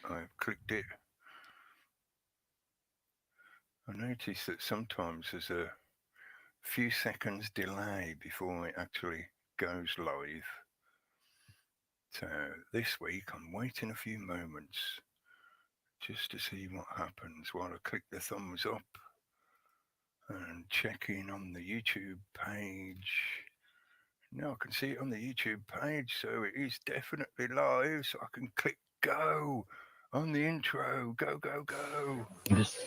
I've clicked it. I notice that sometimes there's a few seconds delay before it actually goes live. So this week I'm waiting a few moments just to see what happens while I click the thumbs up and checking on the YouTube page. Now I can see it on the YouTube page, so it is definitely live. So I can click go on the intro. Go, go, go. Just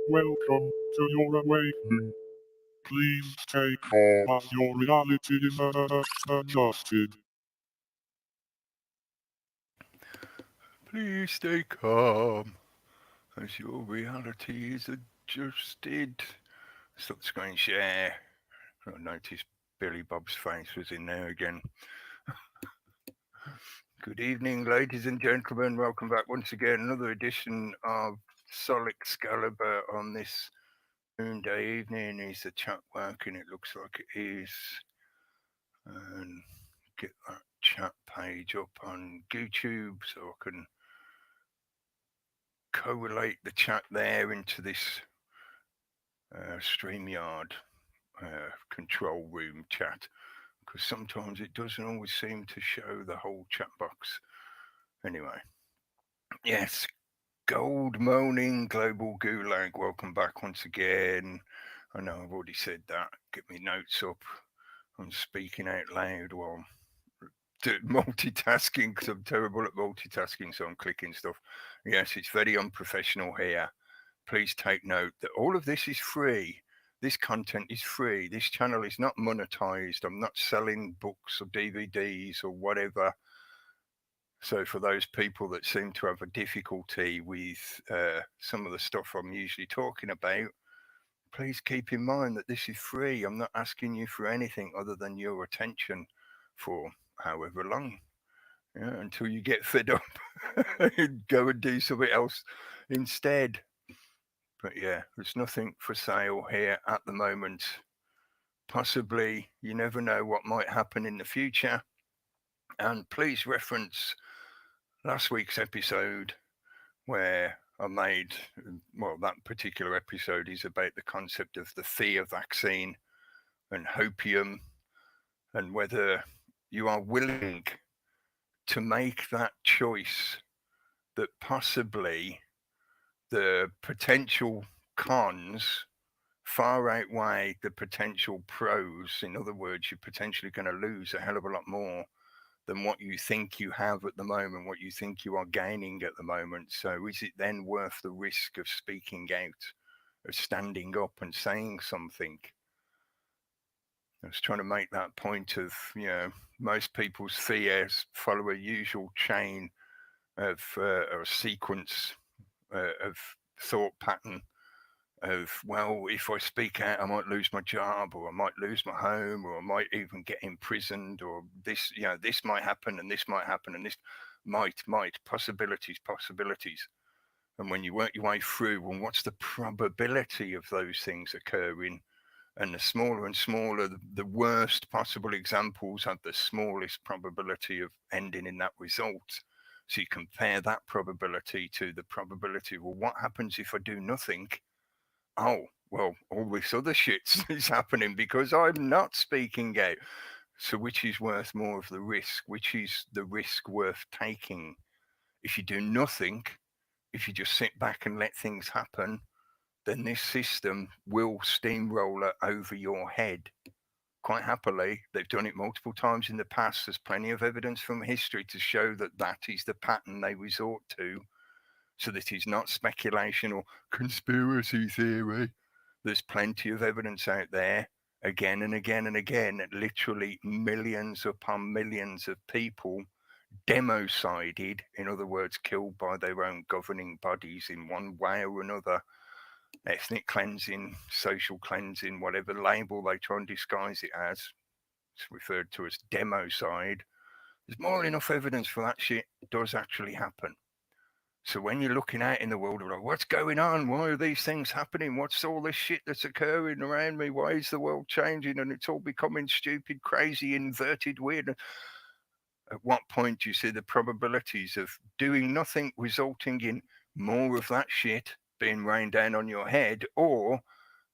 Welcome to your awakening. Please stay calm as your reality is adjusted. Please stay calm as your reality is adjusted. Stop the screen share. I noticed Billy Bob's face was in there again. Good evening, ladies and gentlemen. Welcome back once again. Another edition of Sol Excalibre on this noonday evening. Is the chat working? It looks like it is. And get that chat page up on YouTube so I can correlate the chat there into this StreamYard control room chat, because sometimes it doesn't always seem to show the whole chat box. Anyway, yes, Gold Moaning Global Gulag, welcome back once again. I know I've already said that. Get me notes up. I'm speaking out loud while multitasking because I'm terrible at multitasking, so I'm clicking stuff. Yes, it's very unprofessional here. Please take note that all of this is free. This content is free. This channel is not monetized. I'm not selling books or DVDs or whatever. So for those people that seem to have a difficulty with some of the stuff I'm usually talking about, please keep in mind that this is free. I'm not asking you for anything other than your attention for however long, until you get fed up and go and do something else instead. But yeah, there's nothing for sale here at the moment. Possibly, you never know what might happen in the future. And please reference last week's episode where I made, well, that particular episode is about the concept of the fear vaccine and hopium, and whether you are willing to make that choice that possibly the potential cons far outweigh the potential pros. In other words, you're potentially going to lose a hell of a lot more than what you think you have at the moment, what you think you are gaining at the moment. So is it then worth the risk of speaking out, of standing up and saying something? I was trying to make that point of, most people's fears follow a usual chain of or a sequence of thought pattern of, well, if I speak out, I might lose my job, or I might lose my home, or I might even get imprisoned, or this, this might happen, and this might happen, and this might, possibilities. And when you work your way through, well, what's the probability of those things occurring? And the smaller and smaller, the worst possible examples have the smallest probability of ending in that result. So you compare that probability to the probability, well, what happens if I do nothing? Oh, well, all this other shit is happening because I'm not speaking out. So which is worth more of the risk? Which is the risk worth taking? If you do nothing, if you just sit back and let things happen, then this system will steamroller over your head. Quite happily, they've done it multiple times in the past. There's plenty of evidence from history to show that that is the pattern they resort to. So this is not speculation or conspiracy theory. There's plenty of evidence out there, again and again and again, literally millions upon millions of people democided, in other words, killed by their own governing bodies in one way or another. Ethnic cleansing, social cleansing, whatever label they try and disguise it as, it's referred to as democide. There's more than enough evidence for that shit does actually happen. So when you're looking out in the world, like, what's going on? Why are these things happening? What's all this shit that's occurring around me? Why is the world changing and it's all becoming stupid, crazy, inverted, weird? At what point do you see the probabilities of doing nothing resulting in more of that shit being rained down on your head, or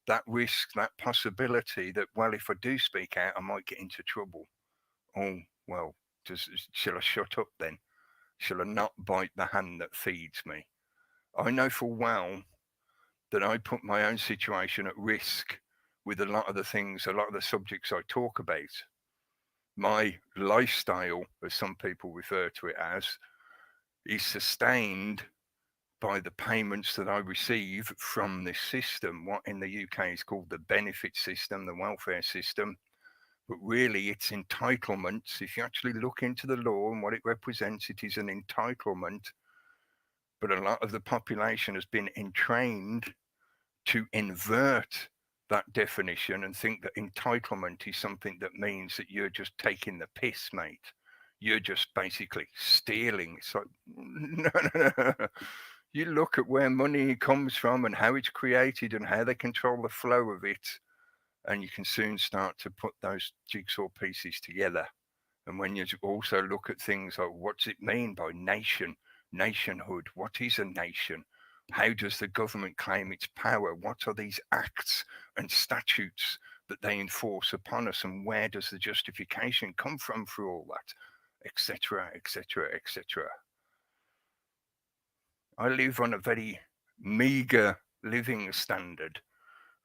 that risk, that possibility that, well, if I do speak out, I might get into trouble? Oh, well, shall I shut up then? Shall I not bite the hand that feeds me? I know full well that I put my own situation at risk with a lot of the things, a lot of the subjects I talk about. My lifestyle, as some people refer to it as, is sustained by the payments that I receive from this system, what in the UK is called the benefit system, the welfare system. But really, it's entitlements. If you actually look into the law and what it represents, it is an entitlement. But a lot of the population has been entrained to invert that definition and think that entitlement is something that means that you're just taking the piss, mate. You're just basically stealing. It's like, no, no, no. You look at where money comes from and how it's created and how they control the flow of it, and you can soon start to put those jigsaw pieces together. And when you also look at things like, what's it mean by nation, nationhood? What is a nation? How does the government claim its power? What are these acts and statutes that they enforce upon us? And where does the justification come from for all that? Etc., etc., etc. I live on a very meager living standard.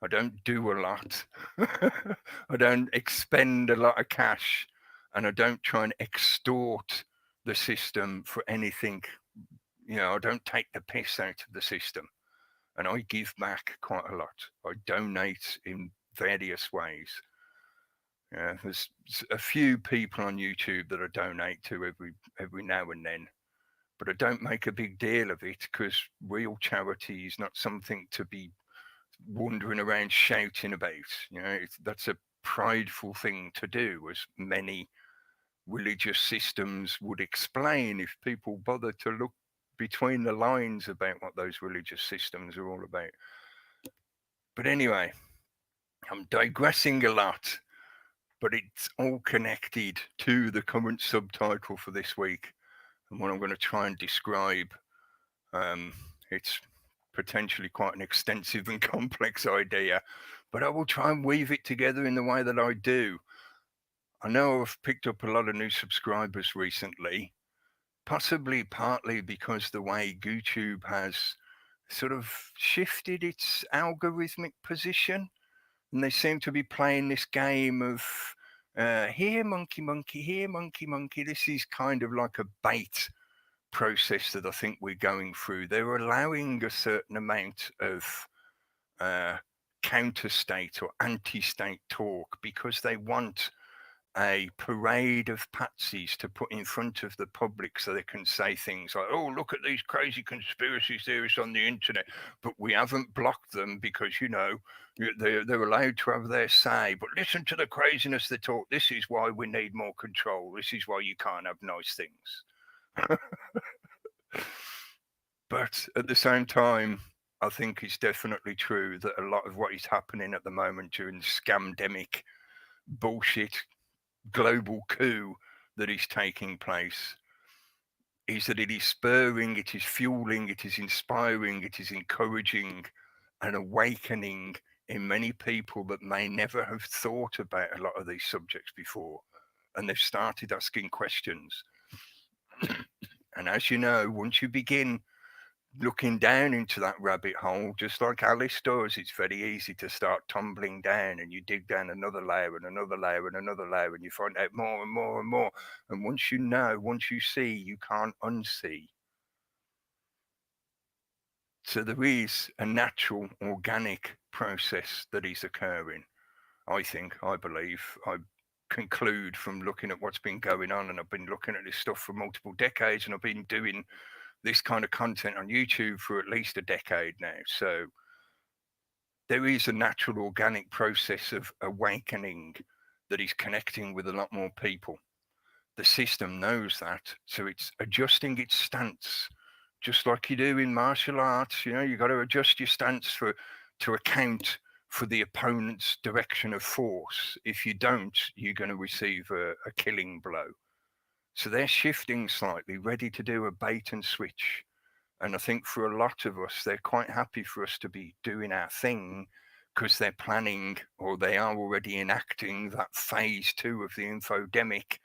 I don't do a lot. I don't expend a lot of cash, and I don't try and extort the system for anything. I don't take the piss out of the system, and I give back quite a lot. I donate in various ways. There's a few people on YouTube that I donate to every now and then, but I don't make a big deal of it because real charity is not something to be wandering around shouting about. That's a prideful thing to do, as many religious systems would explain if people bother to look between the lines about what those religious systems are all about. But anyway, I'm digressing a lot, but it's all connected to the current subtitle for this week and what I'm going to try and describe. It's potentially quite an extensive and complex idea, but I will try and weave it together in the way that I do. I know I've picked up a lot of new subscribers recently, possibly partly because the way YouTube has sort of shifted its algorithmic position, and they seem to be playing this game of here monkey monkey, here monkey monkey. This is kind of like a bait process that I think we're going through. They're allowing a certain amount of counter-state or anti-state talk because they want a parade of patsies to put in front of the public so they can say things like, oh, look at these crazy conspiracy theorists on the internet, but we haven't blocked them because, they're allowed to have their say. But listen to the craziness they talk. This is why we need more control. This is why you can't have nice things. But at the same time, I think it's definitely true that a lot of what is happening at the moment during the scamdemic bullshit global coup that is taking place is that it is spurring, it is fueling, it is inspiring, it is encouraging an awakening in many people that may never have thought about a lot of these subjects before. And they've started asking questions. And as you know, once you begin looking down into that rabbit hole, just like Alice does, it's very easy to start tumbling down, and you dig down another layer and another layer and another layer, and you find out more and more and more. And once you see, you can't unsee. So there is a natural, organic process that is occurring. I believe, I conclude from looking at what's been going on, and I've been looking at this stuff for multiple decades, and I've been doing this kind of content on YouTube for at least a decade now. So there is a natural organic process of awakening that is connecting with a lot more people. The system knows that, so it's adjusting its stance, just like you do in martial arts. You got to adjust your stance to account for the opponent's direction of force. If you don't, you're going to receive a killing blow. So they're shifting slightly, ready to do a bait and switch. And I think for a lot of us, they're quite happy for us to be doing our thing, because they're planning, or they are already enacting, that phase 2 of the infodemic,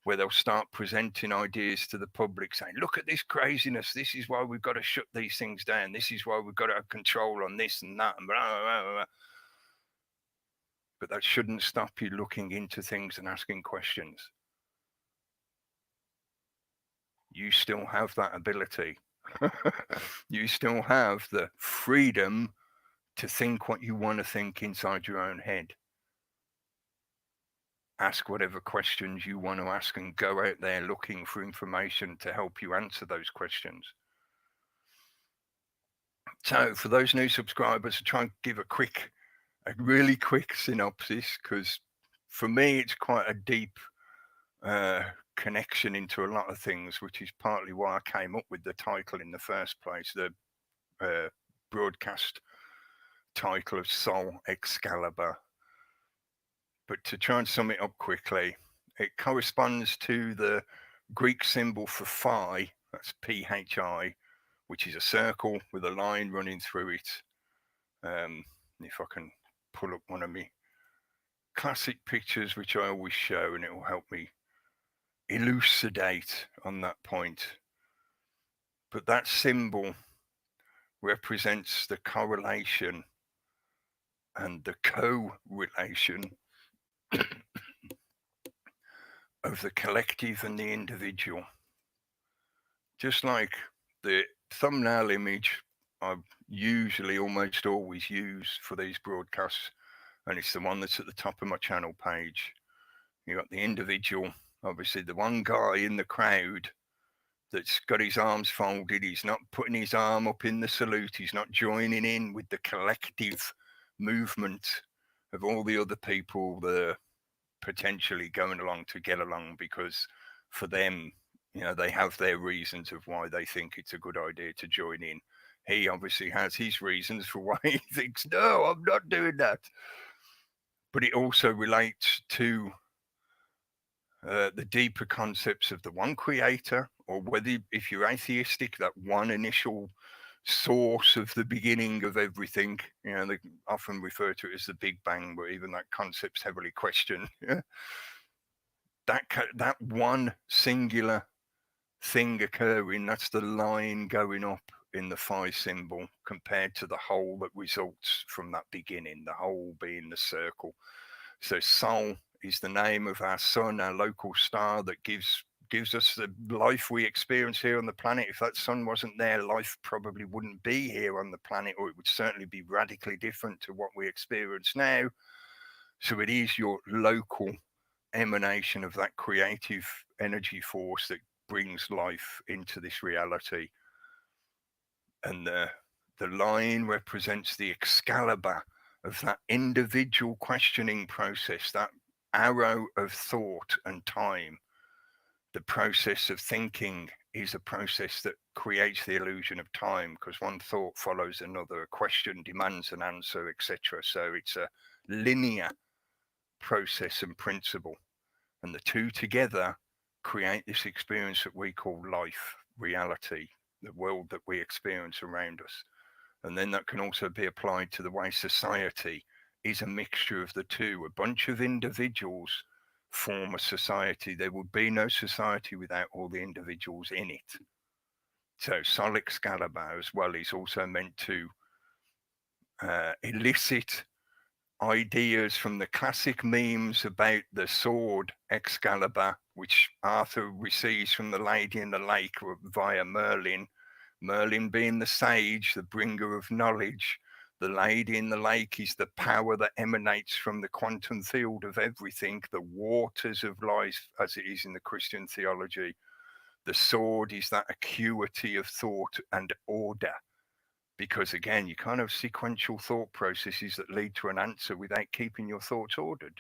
where they'll start presenting ideas to the public saying, look at this craziness. This is why we've got to shut these things down. This is why we've got to have control on this and that. And blah, blah, blah, blah. But that shouldn't stop you looking into things and asking questions. You still have that ability. You still have the freedom to think what you want to think inside your own head. Ask whatever questions you want to ask and go out there looking for information to help you answer those questions. So for those new subscribers, I'll try and give a really quick synopsis, because for me it's quite a deep connection into a lot of things, which is partly why I came up with the title in the first place, the broadcast title of Soul Excalibre. But to try and sum it up quickly, it corresponds to the Greek symbol for phi, that's PHI, which is a circle with a line running through it. If I can pull up one of my classic pictures, which I always show, and it will help me elucidate on that point. But that symbol represents the correlation and the co-relation of the collective and the individual. Just like the thumbnail image I usually almost always use for these broadcasts, and it's the one that's at the top of my channel page. You got the individual, obviously the one guy in the crowd that's got his arms folded. He's not putting his arm up in the salute. He's not joining in with the collective movement of all the other people that are potentially going along to get along, because for them, they have their reasons of why they think it's a good idea to join in. He obviously has his reasons for why he thinks, no, I'm not doing that. But it also relates to the deeper concepts of the one creator, or whether, if you're atheistic, that one initial source of the beginning of everything. They often refer to it as the Big Bang, but even that concept's heavily questioned. That one singular thing occurring, that's the line going up in the phi symbol, compared to the whole that results from that beginning, the whole being the circle. So Sol is the name of our sun, our local star that gives us the life we experience here on the planet. If that sun wasn't there, life probably wouldn't be here on the planet, or it would certainly be radically different to what we experience now. So it is your local emanation of that creative energy force that brings life into this reality. And the line represents the Excalibre of that individual questioning process, that arrow of thought and time. The process of thinking is a process that creates the illusion of time, because one thought follows another, a question demands an answer, etc. So it's a linear process and principle, and the two together create this experience that we call life, reality, the world that we experience around us. And then that can also be applied to the way society is a mixture of the two. A bunch of individuals form a society. There would be no society without all the individuals in it. So Sol Excalibre as well is also meant to elicit ideas from the classic memes about the sword Excalibur, which Arthur receives from the Lady in the Lake via Merlin. Merlin being the sage, the bringer of knowledge. The Lady in the Lake is the power that emanates from the quantum field of everything, the waters of life, as it is in the Christian theology. The sword is that acuity of thought and order, because again, you can't have sequential thought processes that lead to an answer without keeping your thoughts ordered.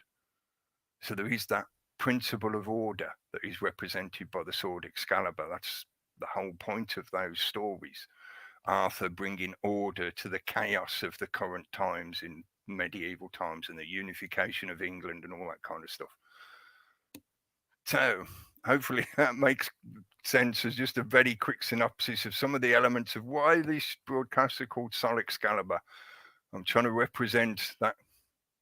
So there is that principle of order that is represented by the sword Excalibur. That's the whole point of those stories. Arthur bringing order to the chaos of the current times in medieval times and the unification of England and all that kind of stuff. So hopefully that makes sense as just a very quick synopsis of some of the elements of why these broadcasts are called Sol Excalibur. I'm trying to represent that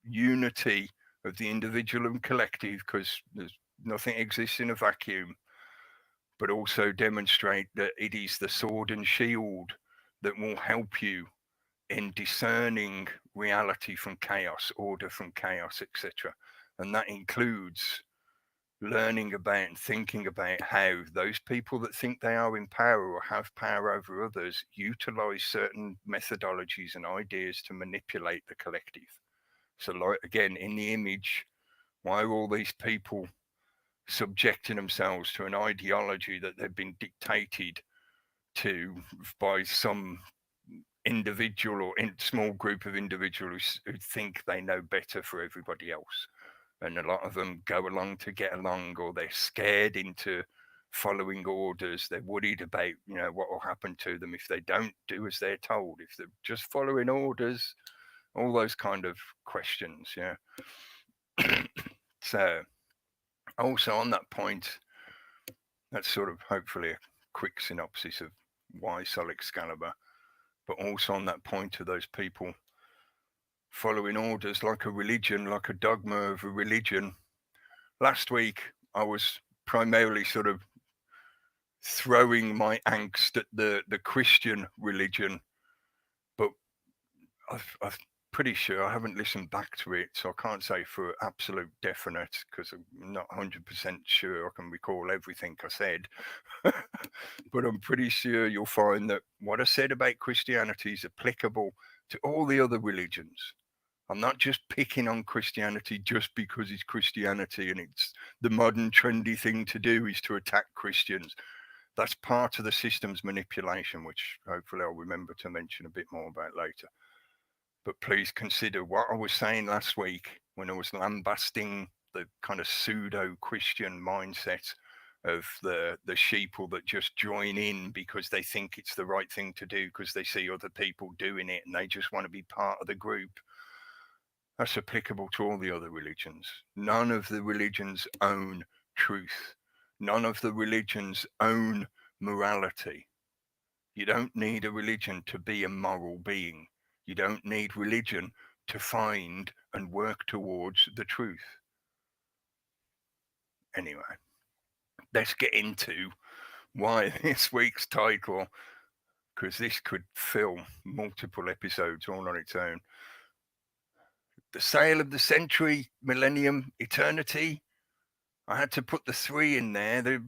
unity of the individual and collective, because there's nothing exists in a vacuum, but also demonstrate that it is the sword and shield that will help you in discerning reality from chaos, order from chaos, etc. And that includes learning about and thinking about how those people that think they are in power or have power over others utilize certain methodologies and ideas to manipulate the collective. So, like, again, in the image, why are all these people subjecting themselves to an ideology that they've been dictated to by some individual or small group of individuals who think they know better for everybody else? And a lot of them go along to get along, or they're scared into following orders. They're worried about, what will happen to them if they don't do as they're told, if they're just following orders, all those kind of questions. Yeah. So also on that point, that's sort of hopefully a quick synopsis of why Sol Excalibur, but also on that point of those people following orders like a religion, like a dogma of a religion. Last week, I was primarily sort of throwing my angst at the Christian religion, but I'm pretty sure I haven't listened back to it, so I can't say for absolute definite, because I'm not 100% sure I can recall everything I said. But I'm pretty sure you'll find that what I said about Christianity is applicable to all the other religions. I'm not just picking on Christianity just because it's Christianity and it's the modern trendy thing to do is to attack Christians. That's part of the system's manipulation, which hopefully I'll remember to mention a bit more about later. But please consider what I was saying last week when I was lambasting the kind of pseudo-Christian mindset of the sheeple that just join in because they think it's the right thing to do because they see other people doing it and they just want to be part of the group. That's applicable to all the other religions. None of the religions own truth. None of the religions own morality. You don't need a religion to be a moral being. You don't need religion to find and work towards the truth. Anyway, let's get into why this week's title, because this could fill multiple episodes all on its own. The sale of the century, millennium, eternity. I had to put the 3 in there.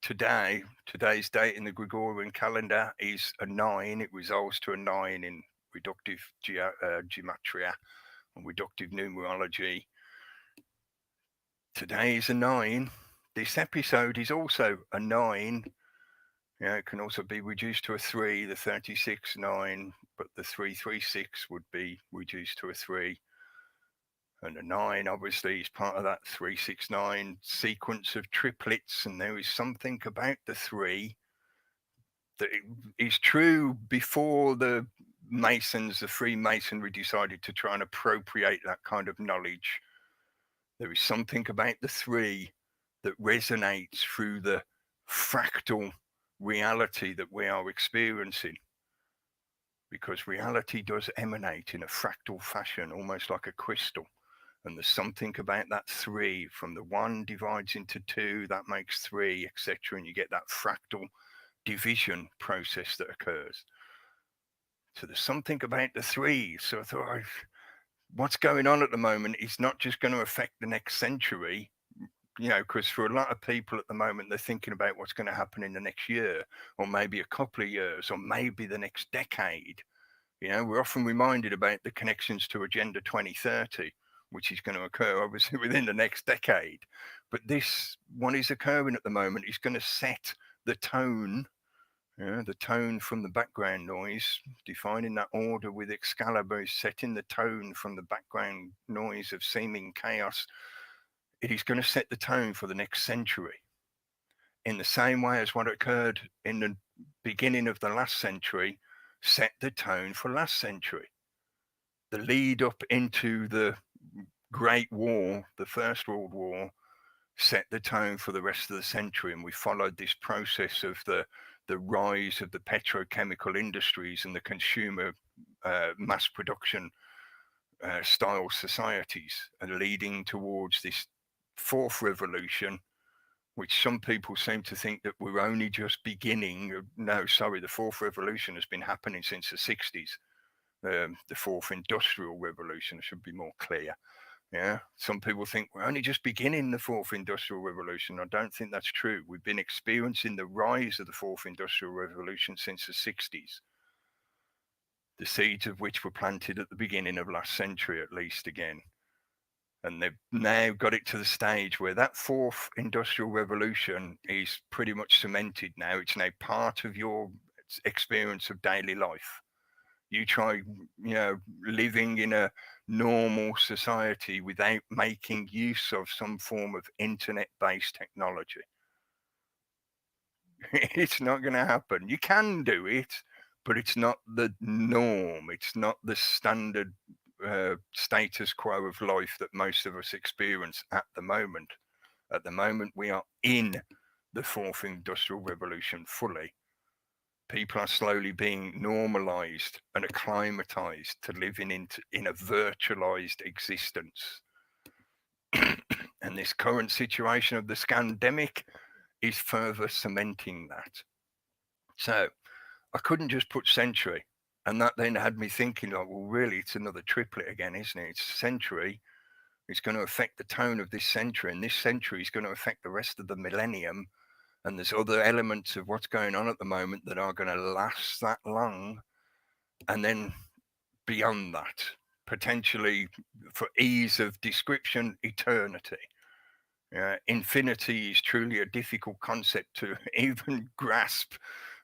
Today's date in the Gregorian calendar is a 9. It resolves to a 9 in reductive gematria and reductive numerology. Today is a 9. This episode is also a 9. It can also be reduced to a 3, the 36 9, but the 336 would be reduced to a 3. And a 9 obviously is part of that 369 sequence of triplets. And there is something about the 3 that is true before the Masons, the Freemasonry, decided to try and appropriate that kind of knowledge. There is something about the 3 that resonates through the fractal reality that we are experiencing. Because reality does emanate in a fractal fashion, almost like a crystal. And there's something about that 3, from the 1 divides into 2, that makes 3, etc. And you get that fractal division process that occurs. So there's something about the 3. So I thought, what's going on at the moment is not just going to affect the next century, because for a lot of people at the moment, they're thinking about what's going to happen in the next year, or maybe a couple of years, or maybe the next decade. We're often reminded about the connections to Agenda 2030, which is going to occur obviously within the next decade. But this, what is occurring at the moment, is going to set the tone, the tone from the background noise, defining that order with Excalibur is setting the tone from the background noise of seeming chaos it is going to set the tone for the next century in the same way as what occurred in the beginning of the last century set the tone for last century. The lead up into the Great War, the First World War, set the tone for the rest of the century, and we followed this process of the rise of the petrochemical industries and the consumer mass production style societies, and leading towards this fourth revolution, which some people seem to think that we're only just beginning. No, sorry, the fourth revolution has been happening since the 60s. The fourth industrial revolution, I should be more clear. Yeah, some people think we're only just beginning the fourth industrial revolution. I don't think that's true. We've been experiencing the rise of the fourth industrial revolution since the 60s, the seeds of which were planted at the beginning of last century, at least again. And they've now got it to the stage where that fourth industrial revolution is pretty much cemented now. It's now part of your experience of daily life. You try, living in a normal society without making use of some form of internet-based technology. It's not going to happen. You can do it, but it's not the norm. It's not the standard status quo of life that most of us experience at the moment. At the moment, we are in the fourth industrial revolution fully. People are slowly being normalized and acclimatized to living in a virtualized existence. And this current situation of the scandemic is further cementing that. So I couldn't just put century. And that then had me thinking, like, well, really, it's another triplet again, isn't it? It's century. It's going to affect the tone of this century. And this century is going to affect the rest of the millennium. And there's other elements of what's going on at the moment that are going to last that long. And then beyond that, potentially, for ease of description, eternity. Infinity is truly a difficult concept to even grasp,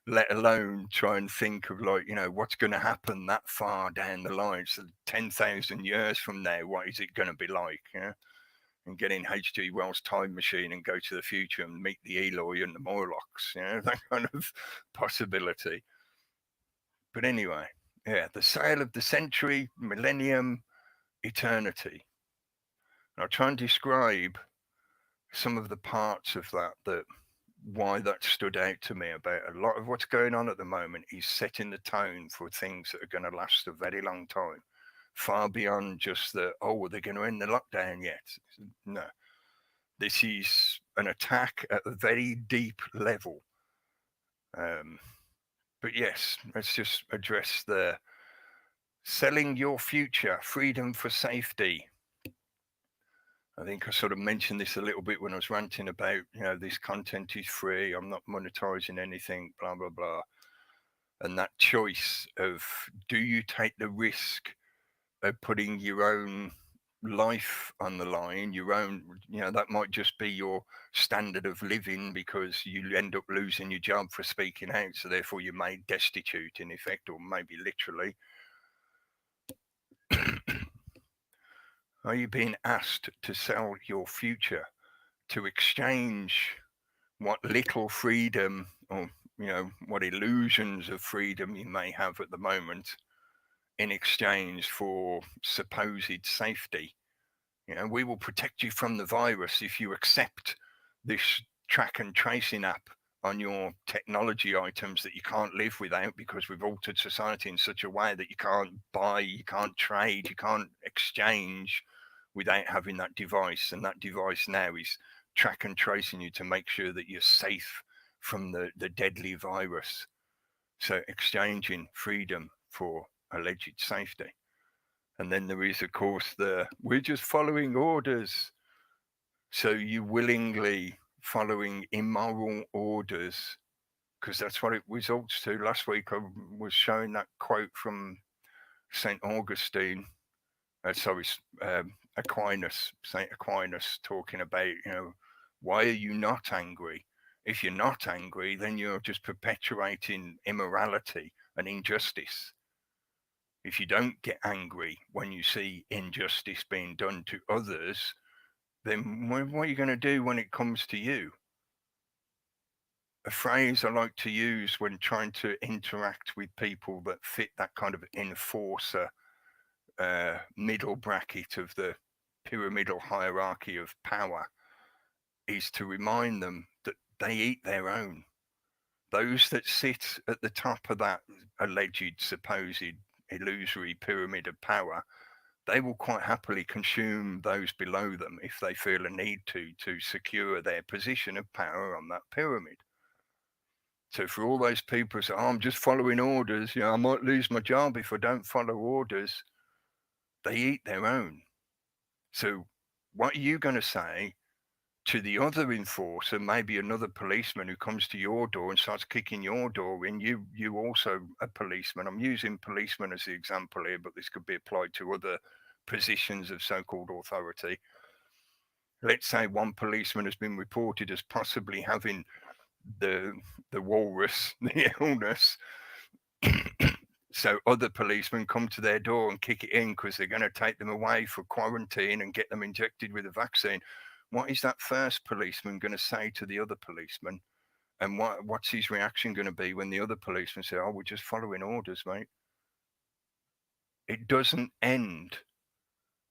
let alone try and think of, like, what's going to happen that far down the line. So 10,000 years from now, what is it going to be like? And get in H.G. Wells' time machine and go to the future and meet the Eloi and the Morlocks, that kind of possibility. But anyway, the sale of the century, millennium, eternity. And I'll try and describe some of the parts of that why that stood out to me. About a lot of what's going on at the moment is setting the tone for things that are going to last a very long time, far beyond just they're going to end the lockdown yet. No, this is an attack at a very deep level. But yes, let's just address the selling your future, freedom for safety. I think I sort of mentioned this a little bit when I was ranting about, this content is free, I'm not monetizing anything, blah, blah, blah. And that choice of, do you take the risk of putting your own life on the line, your own, that might just be your standard of living because you end up losing your job for speaking out. So therefore you're made destitute in effect, or maybe literally. Are you being asked to sell your future, to exchange what little freedom or, what illusions of freedom you may have at the moment in exchange for supposed safety? We will protect you from the virus if you accept this track and tracing app on your technology items that you can't live without, because we've altered society in such a way that you can't buy, you can't trade, you can't exchange without having that device. And that device now is track and tracing you to make sure that you're safe from the deadly virus. So exchanging freedom for alleged safety. And then there is, of course, we're just following orders. So you willingly following immoral orders, because that's what it results to. Last week I was showing that quote from St. Augustine, Aquinas, St. Aquinas, talking about, why are you not angry? If you're not angry, then you're just perpetuating immorality and injustice. If you don't get angry when you see injustice being done to others, then what are you going to do when it comes to you? A phrase I like to use when trying to interact with people that fit that kind of enforcer middle bracket of the pyramidal hierarchy of power is to remind them that they eat their own. Those that sit at the top of that alleged, supposed, illusory pyramid of power, they will quite happily consume those below them if they feel a need to secure their position of power on that pyramid. So for all those people who say, oh, I'm just following orders, I might lose my job if I don't follow orders, they eat their own. So what are you going to say to the other enforcer, maybe another policeman who comes to your door and starts kicking your door in? You also a policeman. I'm using policeman as the example here, but this could be applied to other positions of so-called authority. Let's say one policeman has been reported as possibly having the walrus, the illness. So other policemen come to their door and kick it in because they're going to take them away for quarantine and get them injected with a vaccine. What is that first policeman going to say to the other policeman? And what's his reaction going to be when the other policeman say, oh, we're just following orders, mate? It doesn't end.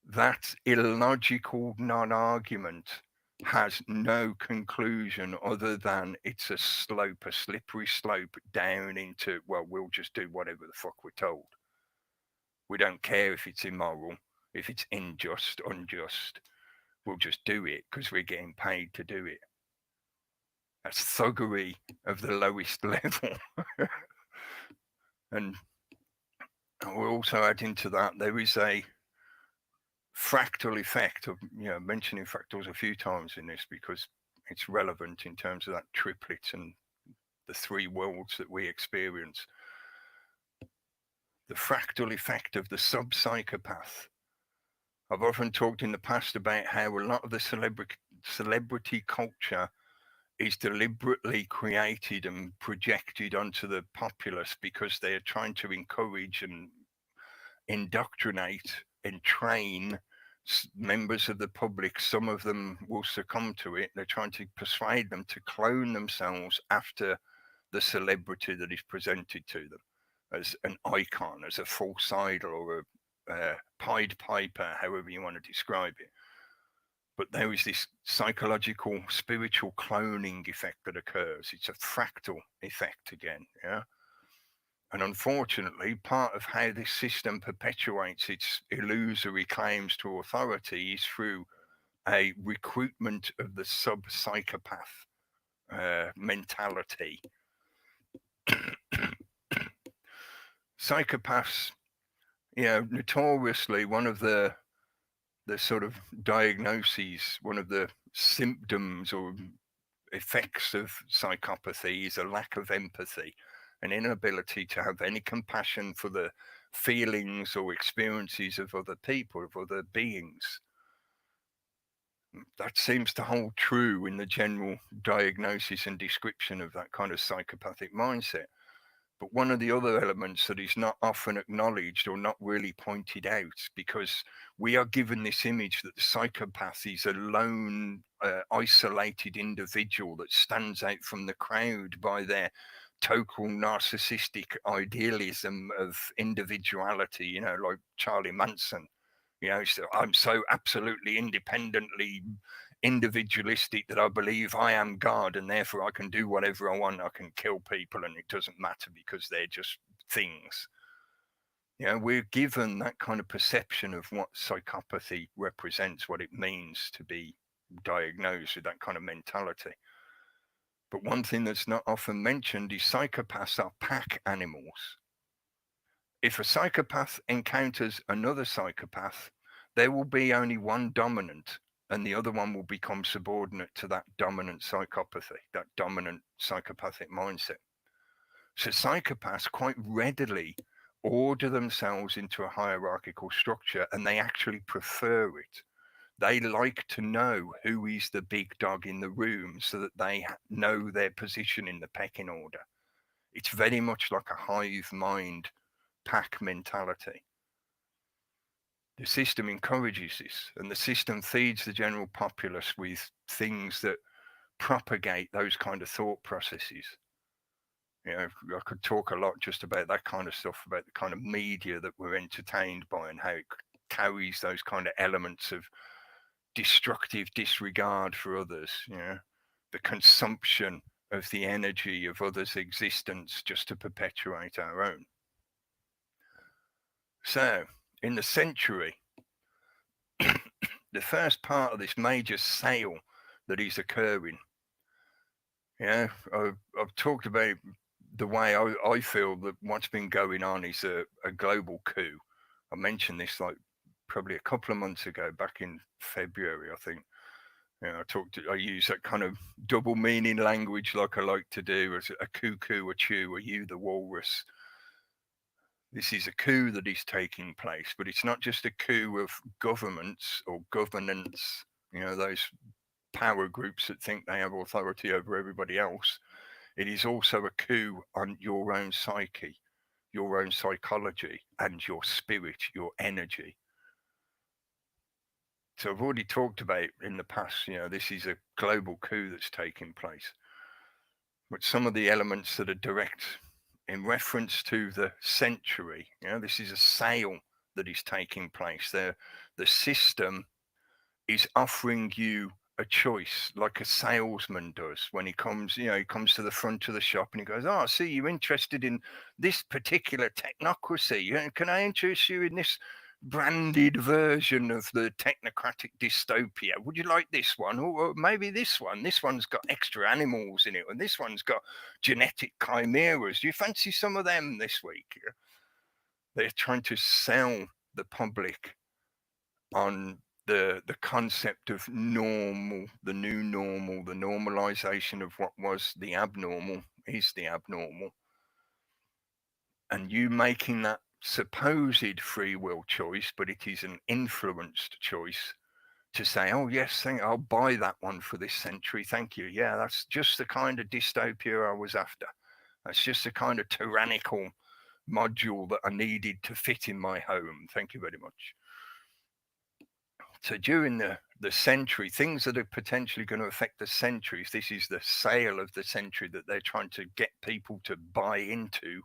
That illogical non-argument has no conclusion other than it's a slope, a slippery slope down into, well, we'll just do whatever the fuck we're told. We don't care if it's immoral, if it's unjust. We'll just do it because we're getting paid to do it. That's thuggery of the lowest level. And we'll also add into that, there is a fractal effect of, mentioning fractals a few times in this because it's relevant in terms of that triplet and the three worlds that we experience. The fractal effect of the sub-psychopath. I've often talked in the past about how a lot of the celebrity culture is deliberately created and projected onto the populace because they are trying to encourage and indoctrinate and train members of the public. Some of them will succumb to it. They're trying to persuade them to clone themselves after the celebrity that is presented to them as an icon, as a false idol, or a Pied Piper, however you want to describe it. But there is this psychological, spiritual cloning effect that occurs. It's a fractal effect again, yeah? And unfortunately, part of how this system perpetuates its illusory claims to authority is through a recruitment of the sub-psychopath mentality. Psychopaths, notoriously one of the sort of diagnoses, one of the symptoms or effects of psychopathy is a lack of empathy, an inability to have any compassion for the feelings or experiences of other people, of other beings. That seems to hold true in the general diagnosis and description of that kind of psychopathic mindset. But one of the other elements that is not often acknowledged or not really pointed out, because we are given this image that the psychopath is a lone, isolated individual that stands out from the crowd by their total narcissistic idealism of individuality, like Charlie Manson. So I'm so absolutely independently individualistic that I believe I am God and therefore I can do whatever I want. I can kill people and it doesn't matter because they're just things. We're given that kind of perception of what psychopathy represents, what it means to be diagnosed with that kind of mentality. But one thing that's not often mentioned is psychopaths are pack animals. If a psychopath encounters another psychopath, there will be only one dominant and the other one will become subordinate to that dominant psychopathy, that dominant psychopathic mindset. So psychopaths quite readily order themselves into a hierarchical structure and they actually prefer it. They like to know who is the big dog in the room so that they know their position in the pecking order. It's very much like a hive mind pack mentality. The system encourages this, and the system feeds the general populace with things that propagate those kind of thought processes. I could talk a lot just about that kind of stuff, about the kind of media that we're entertained by and how it carries those kind of elements of destructive disregard for others, the consumption of the energy of others' existence just to perpetuate our own. So, in the century, the first part of this major sale that is occurring, I've talked about the way I feel that what's been going on is a global coup. I mentioned this like probably a couple of months ago, back in February, I think. I use that kind of double meaning language like I like to do, as a cuckoo, a chew, a you the walrus. This is a coup that is taking place, but it's not just a coup of governments or governance, those power groups that think they have authority over everybody else. It is also a coup on your own psyche, your own psychology, and your spirit, your energy. So I've already talked about in the past, this is a global coup that's taking place. But some of the elements that are direct in reference to the century, this is a sale that is taking place. The system is offering you a choice, like a salesman does when he comes to the front of the shop and he goes, "Oh, I see you're interested in this particular technocracy. Can I interest you in this branded version of the technocratic dystopia? Would you like this one? Or maybe this one? This one's got extra animals in it, and this one's got genetic chimeras. Do you fancy some of them this week?" They're trying to sell the public on the concept of normal, the new normal, the normalization of what was the abnormal is the abnormal. And you making that supposed free will choice, but it is an influenced choice to say, "Oh yes, I'll buy that one for this century. Thank you. Yeah, that's just the kind of dystopia I was after. That's just the kind of tyrannical module that I needed to fit in my home. Thank you very much." So during the century, things that are potentially going to affect the centuries, this is the sale of the century that they're trying to get people to buy into.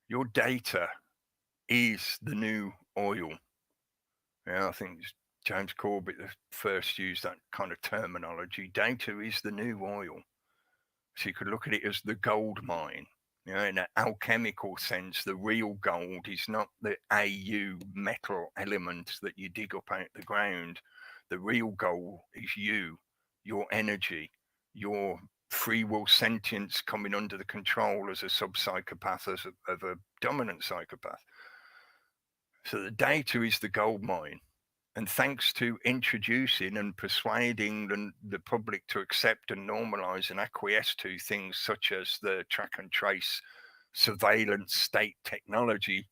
Your data is the new oil. I think James Corbett first used that kind of terminology. Data is the new oil. So you could look at it as the gold mine. In an alchemical sense, the real gold is not the AU metal element that you dig up out the ground. The real gold is you, your energy, your free will sentience coming under the control as a sub-psychopath, of a dominant psychopath. So the data is the gold mine. And thanks to introducing and persuading the public to accept and normalize and acquiesce to things such as the track and trace surveillance state technology,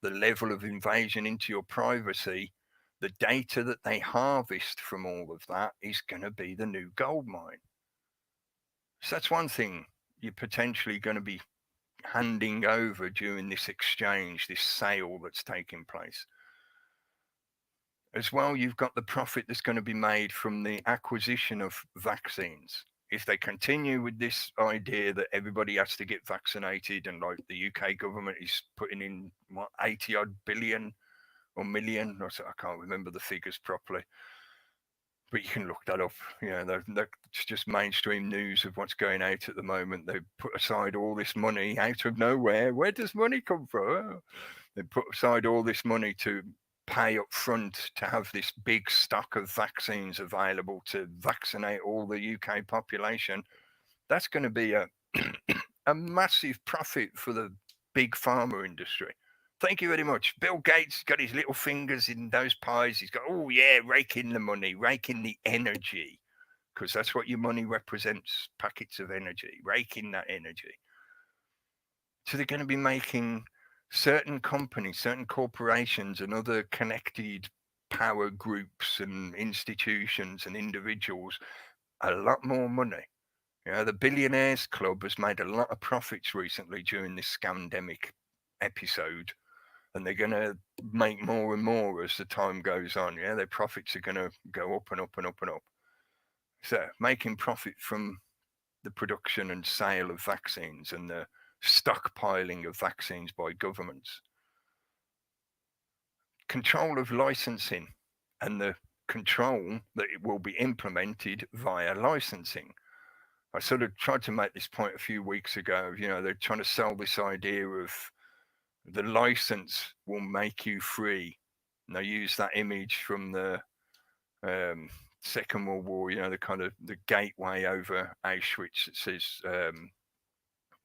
the level of invasion into your privacy, the data that they harvest from all of that is going to be the new gold mine. So that's one thing you're potentially going to be handing over during this exchange, this sale that's taking place. As well, you've got the profit that's going to be made from the acquisition of vaccines. If they continue with this idea that everybody has to get vaccinated, and like the UK government is putting in 80 odd billion or million, I can't remember the figures properly, but you can look that up. That's just mainstream news of what's going out at the moment. They put aside all this money out of nowhere. Where does money come from? They put aside all this money to pay up front to have this big stock of vaccines available to vaccinate all the UK population. That's going to be a massive profit for the big pharma industry. Thank you very much. Bill Gates got his little fingers in those pies. He's got, oh yeah, raking the money, raking the energy, because that's what your money represents, packets of energy, raking that energy. So they're going to be making certain companies, certain corporations and other connected power groups and institutions and individuals a lot more money. The Billionaires Club has made a lot of profits recently during this scandemic episode. and they're going to make more and more as the time goes on. Yeah, their profits are going to go up and up and up and up. So making profit from the production and sale of vaccines and the stockpiling of vaccines by governments, control of licensing and the control that it will be implemented via licensing. I sort of tried to make this point a few weeks ago. They're trying to sell this idea of the license will make you free. And they use that image from the Second World War, the kind of the gateway over Auschwitz that says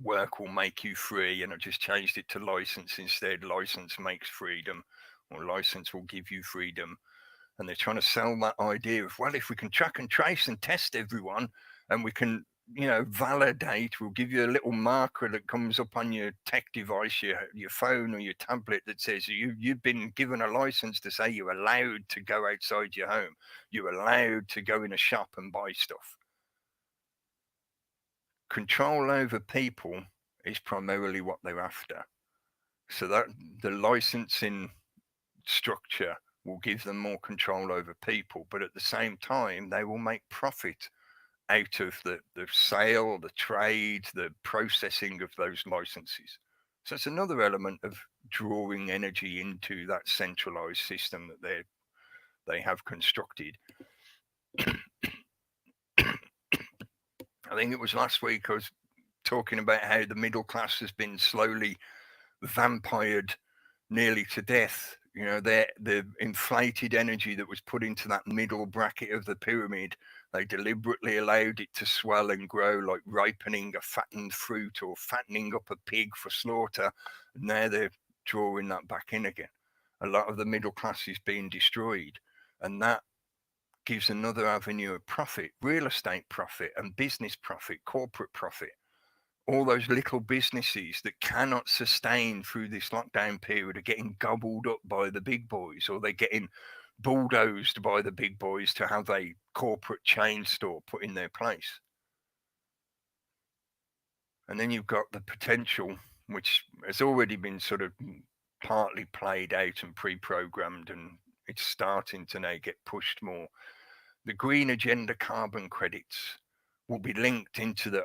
work will make you free. And I just changed it to license instead. License makes freedom, or license will give you freedom. And they're trying to sell that idea of, well, if we can track and trace and test everyone, and we can validate, we'll give you a little marker that comes up on your tech device, your phone or your tablet, that says you've been given a license to say you're allowed to go outside your home, you're allowed to go in a shop and buy stuff. Control over people is primarily what they're after. So that the licensing structure will give them more control over people, but at the same time they will make profit out of the sale, the trade, the processing of those licenses. So it's another element of drawing energy into that centralized system that they have constructed. I think it was last week I was talking about how the middle class has been slowly vampired nearly to death. The inflated energy that was put into that middle bracket of the pyramid, they deliberately allowed it to swell and grow, like ripening a fattened fruit or fattening up a pig for slaughter. And now they're drawing that back in again. A lot of the middle class is being destroyed, and that gives another avenue of profit: real estate profit and business profit, corporate profit. All those little businesses that cannot sustain through this lockdown period are getting gobbled up by the big boys, or they're getting bulldozed by the big boys to have a corporate chain store put in their place. And then you've got the potential, which has already been sort of partly played out and pre-programmed, and it's starting to now get pushed more. The green agenda carbon credits will be linked into the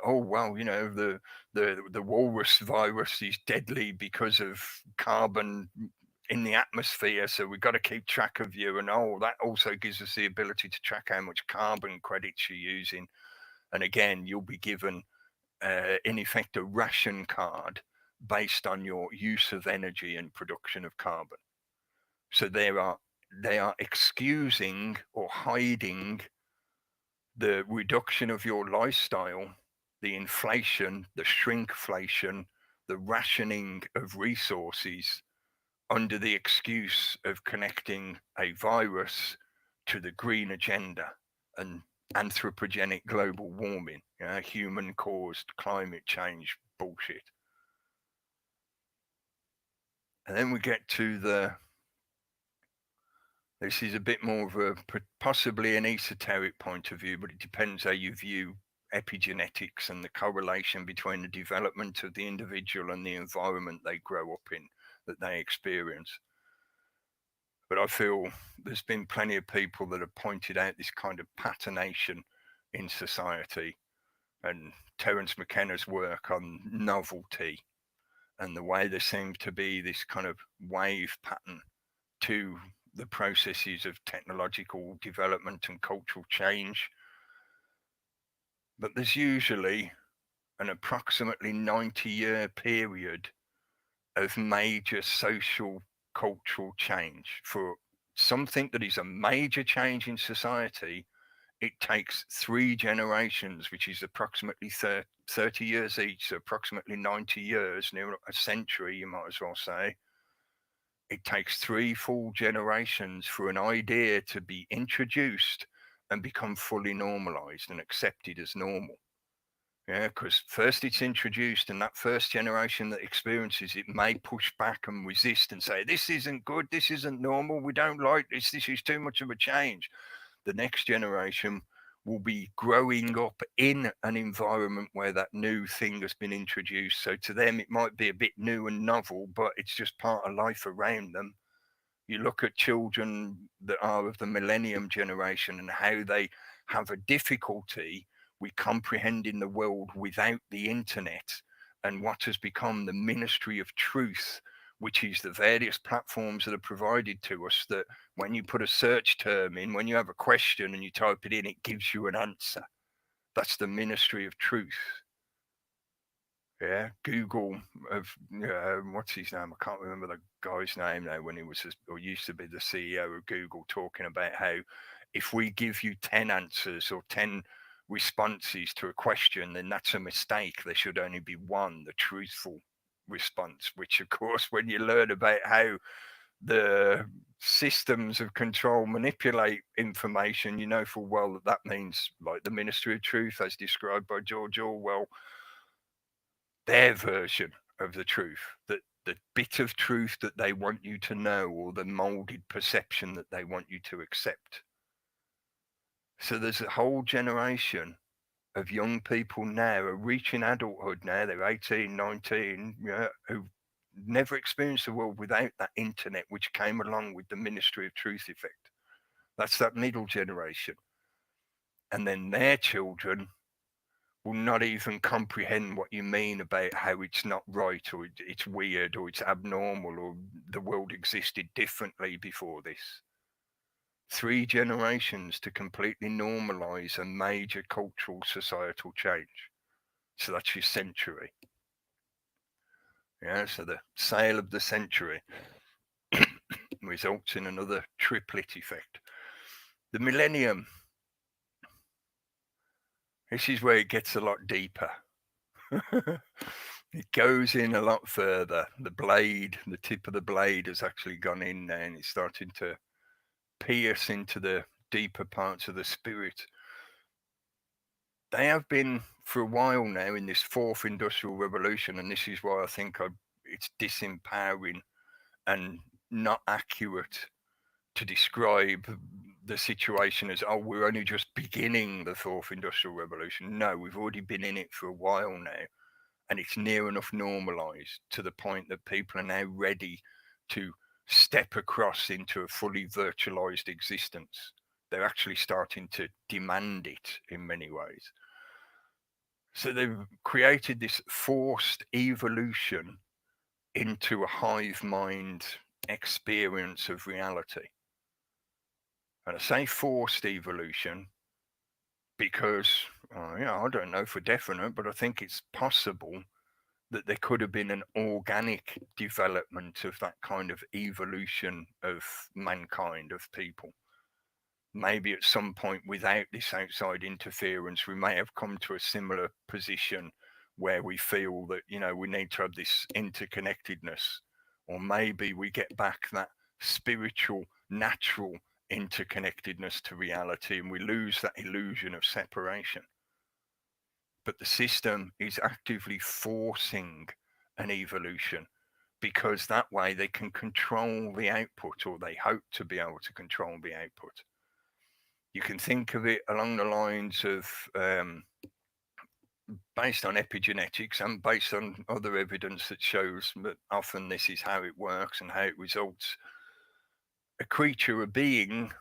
the walrus virus is deadly because of carbon in the atmosphere, so we've got to keep track of you, and that also gives us the ability to track how much carbon credits you're using. And again, you'll be given in effect a ration card based on your use of energy and production of carbon. So they are excusing or hiding the reduction of your lifestyle, the inflation, the shrinkflation, the rationing of resources, under the excuse of connecting a virus to the green agenda and anthropogenic global warming, human-caused climate change bullshit. And then we get to this is a bit more of a possibly an esoteric point of view, but it depends how you view epigenetics and the correlation between the development of the individual and the environment they grow up in, that they experience. But I feel there's been plenty of people that have pointed out this kind of patternation in society, and Terence McKenna's work on novelty and the way there seems to be this kind of wave pattern to the processes of technological development and cultural change. But there's usually an approximately 90-year period of major social cultural change. For something that is a major change in society, it takes 3 generations, which is approximately 30 years each, so approximately 90 years, near a century, you might as well say. It takes 3 full generations for an idea to be introduced and become fully normalized and accepted as normal. Yeah, because first it's introduced, and that first generation that experiences it may push back and resist and say, this isn't good, this isn't normal, we don't like this is too much of a change. The next generation will be growing up in an environment where that new thing has been introduced. So to them, it might be a bit new and novel, but it's just part of life around them. You look at children that are of the millennium generation and how they have a difficulty with comprehending the world without the internet and what has become the ministry of truth, which is the various platforms that are provided to us that when you put a search term in, when you have a question and you type it in, it gives you an answer. That's the ministry of truth. Yeah, Google of what's his name? I can't remember the guy's name now. When he was or used to be the CEO of Google, talking about how if we give you 10 answers or 10 responses to a question, then that's a mistake. There should only be one, the truthful response. Which, of course, when you learn about how the systems of control manipulate information, you know full well that that means, like the ministry of truth, as described by George Orwell, their version of the truth, that the bit of truth that they want you to know, or the molded perception that they want you to accept. So there's a whole generation of young people now are reaching adulthood now, they're 18, 19, who never experienced the world without that internet, which came along with the ministry of truth effect. That's that middle generation. And then their children will not even comprehend what you mean about how it's not right, or it's weird, or it's abnormal, or the world existed differently before this. 3 generations to completely normalize a major cultural societal change. So that's your century. Yeah, so the sale of the century results in another triplet effect. The millennium. This is where it gets a lot deeper. It goes in a lot further. The blade, the tip of the blade has actually gone in there, and it's starting to pierce into the deeper parts of the spirit. They have been for a while now in this 4th industrial revolution, and this is why I think it's disempowering and not accurate to describe the situation as, oh, we're only just beginning the 4th industrial revolution. No, we've already been in it for a while now, and it's near enough normalized to the point that people are now ready to step across into a fully virtualized existence. They're actually starting to demand it in many ways. So they've created this forced evolution into a hive mind experience of reality. And I say forced evolution because, I don't know for definite, but I think it's possible that there could have been an organic development of that kind of evolution of mankind, of people. Maybe at some point, without this outside interference, we may have come to a similar position where we feel that, we need to have this interconnectedness, or maybe we get back that spiritual, natural interconnectedness to reality, and we lose that illusion of separation. But the system is actively forcing an evolution, because that way they can control the output, or they hope to be able to control the output. You can think of it along the lines of based on epigenetics and based on other evidence that shows that often this is how it works and how it results. A creature, a being,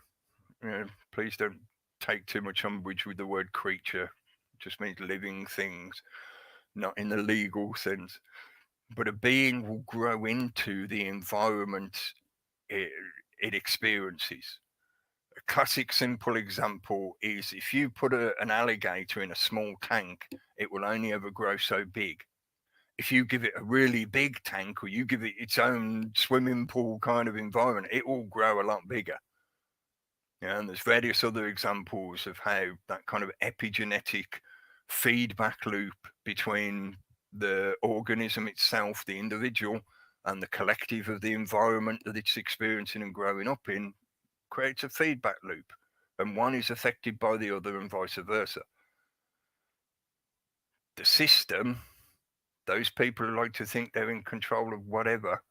please don't take too much umbrage with the word creature. It just means living things, not in the legal sense. But a being will grow into the environment it experiences. A classic simple example is if you put an alligator in a small tank, it will only ever grow so big. If you give it a really big tank, or you give it its own swimming pool kind of environment, it will grow a lot bigger. And there's various other examples of how that kind of epigenetic feedback loop between the organism itself, the individual, and the collective of the environment that it's experiencing and growing up in creates a feedback loop, and one is affected by the other and vice versa. The system, those people who like to think they're in control of whatever,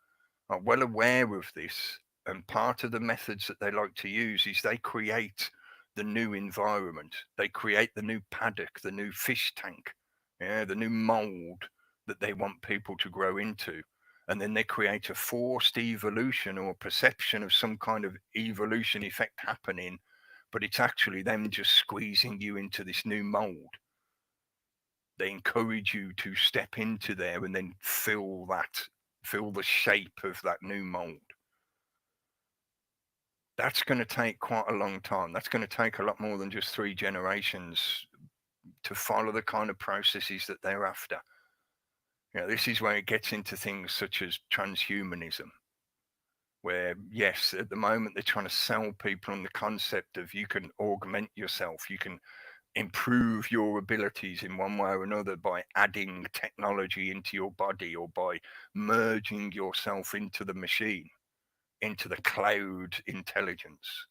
are well aware of this, and part of the methods that they like to use is they create the new environment. They create the new paddock, the new fish tank, the new mold that they want people to grow into. And then they create a forced evolution or perception of some kind of evolution effect happening, but it's actually them just squeezing you into this new mold. They encourage you to step into there and then feel the shape of that new mold. That's going to take quite a long time. That's going to take a lot more than just 3 generations to follow the kind of processes that they're after. This is where it gets into things such as transhumanism, where, yes, at the moment they're trying to sell people on the concept of you can augment yourself, you can improve your abilities in one way or another by adding technology into your body or by merging yourself into the machine, into the cloud intelligence.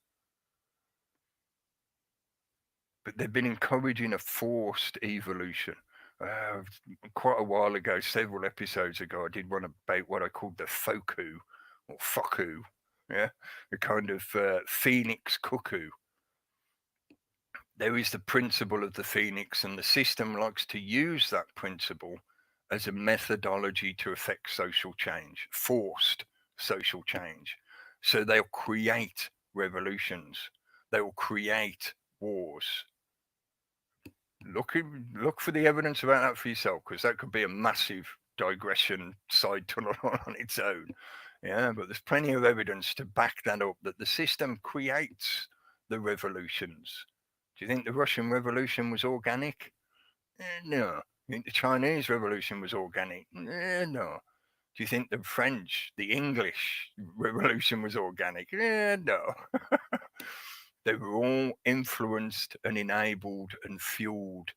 But they've been encouraging a forced evolution. Quite a while ago, several episodes ago, I did one about what I called the foku or foku, the kind of phoenix cuckoo. There is the principle of the phoenix, and the system likes to use that principle as a methodology to affect social change, forced social change. So they'll create revolutions, they will create wars. Look for the evidence about that for yourself, because that could be a massive digression side tunnel on its own. But there's plenty of evidence to back that up, that the system creates the revolutions. Do you think the Russian Revolution was organic? No. Do you think the Chinese Revolution was organic? No. Do you think the French, the English Revolution was organic? No. They were all influenced and enabled and fueled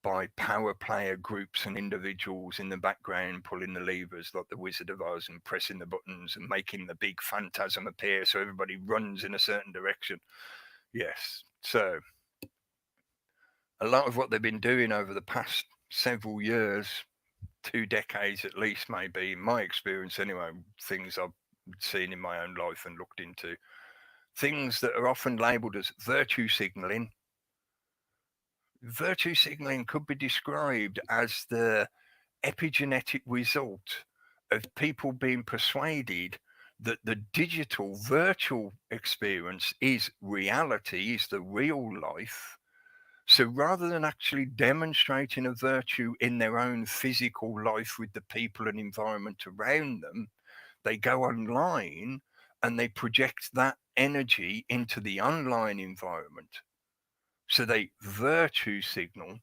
by power player groups and individuals in the background pulling the levers like the Wizard of Oz and pressing the buttons and making the big phantasm appear so everybody runs in a certain direction. Yes. So a lot of what they've been doing over the past several years, 2 decades at least, maybe, in my experience anyway, things I've seen in my own life and looked into, things that are often labeled as virtue signaling. Virtue signaling could be described as the epigenetic result of people being persuaded that the digital virtual experience is reality, is the real life. So rather than actually demonstrating a virtue in their own physical life with the people and environment around them, they go online and they project that energy into the online environment. So they virtue signal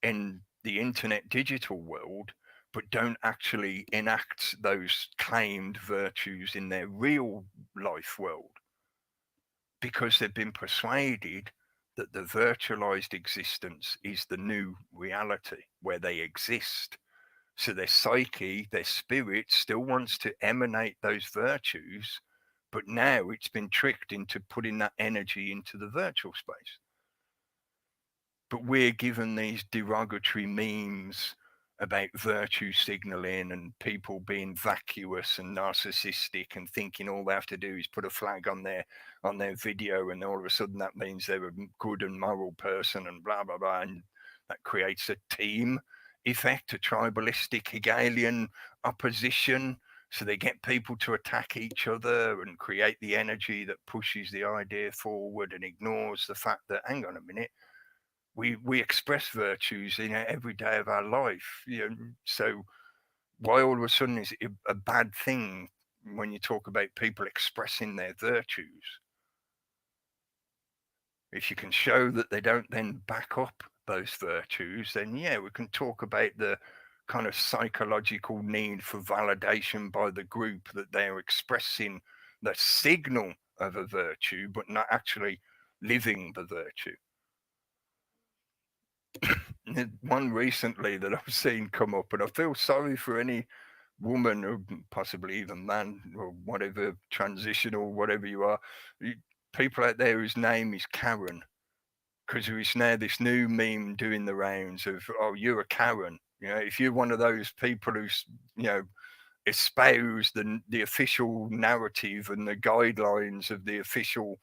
in the internet digital world, but don't actually enact those claimed virtues in their real life world, because they've been persuaded that the virtualized existence is the new reality where they exist. So their psyche, their spirit still wants to emanate those virtues, but now it's been tricked into putting that energy into the virtual space. But we're given these derogatory memes about virtue signaling and people being vacuous and narcissistic and thinking all they have to do is put a flag on their video, and all of a sudden that means they're a good and moral person and blah blah blah, and that creates a team effect, a tribalistic Hegelian opposition. So they get people to attack each other and create the energy that pushes the idea forward and ignores the fact that, hang on a minute, we express virtues in every day of our life. So why all of a sudden is it a bad thing when you talk about people expressing their virtues? If you can show that they don't then back up those virtues, then yeah, we can talk about the kind of psychological need for validation by the group that they're expressing the signal of a virtue, but not actually living the virtue. One recently that I've seen come up, and I feel sorry for any woman or possibly even man or whatever, transition or whatever you are, people out there whose name is Karen, because there is now this new meme doing the rounds of, oh, you're a Karen. If you're one of those people who's, espouse the official narrative and the guidelines of the official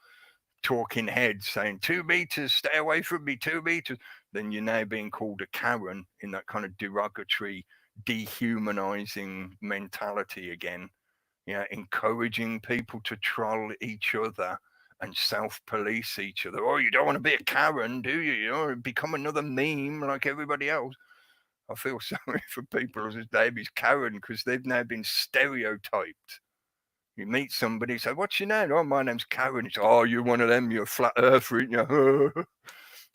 talking heads saying 2 meters, stay away from me, 2 meters, then you're now being called a Karen in that kind of derogatory, dehumanizing mentality again. Encouraging people to troll each other and self-police each other. Oh, you don't want to be a Karen, do you? You know, become another meme like everybody else. I feel sorry for people whose name is Karen because they've now been stereotyped. You meet somebody, say, what's your name? Oh, my name's Karen. It's, oh, you're one of them, you're a flat earther, aren't you?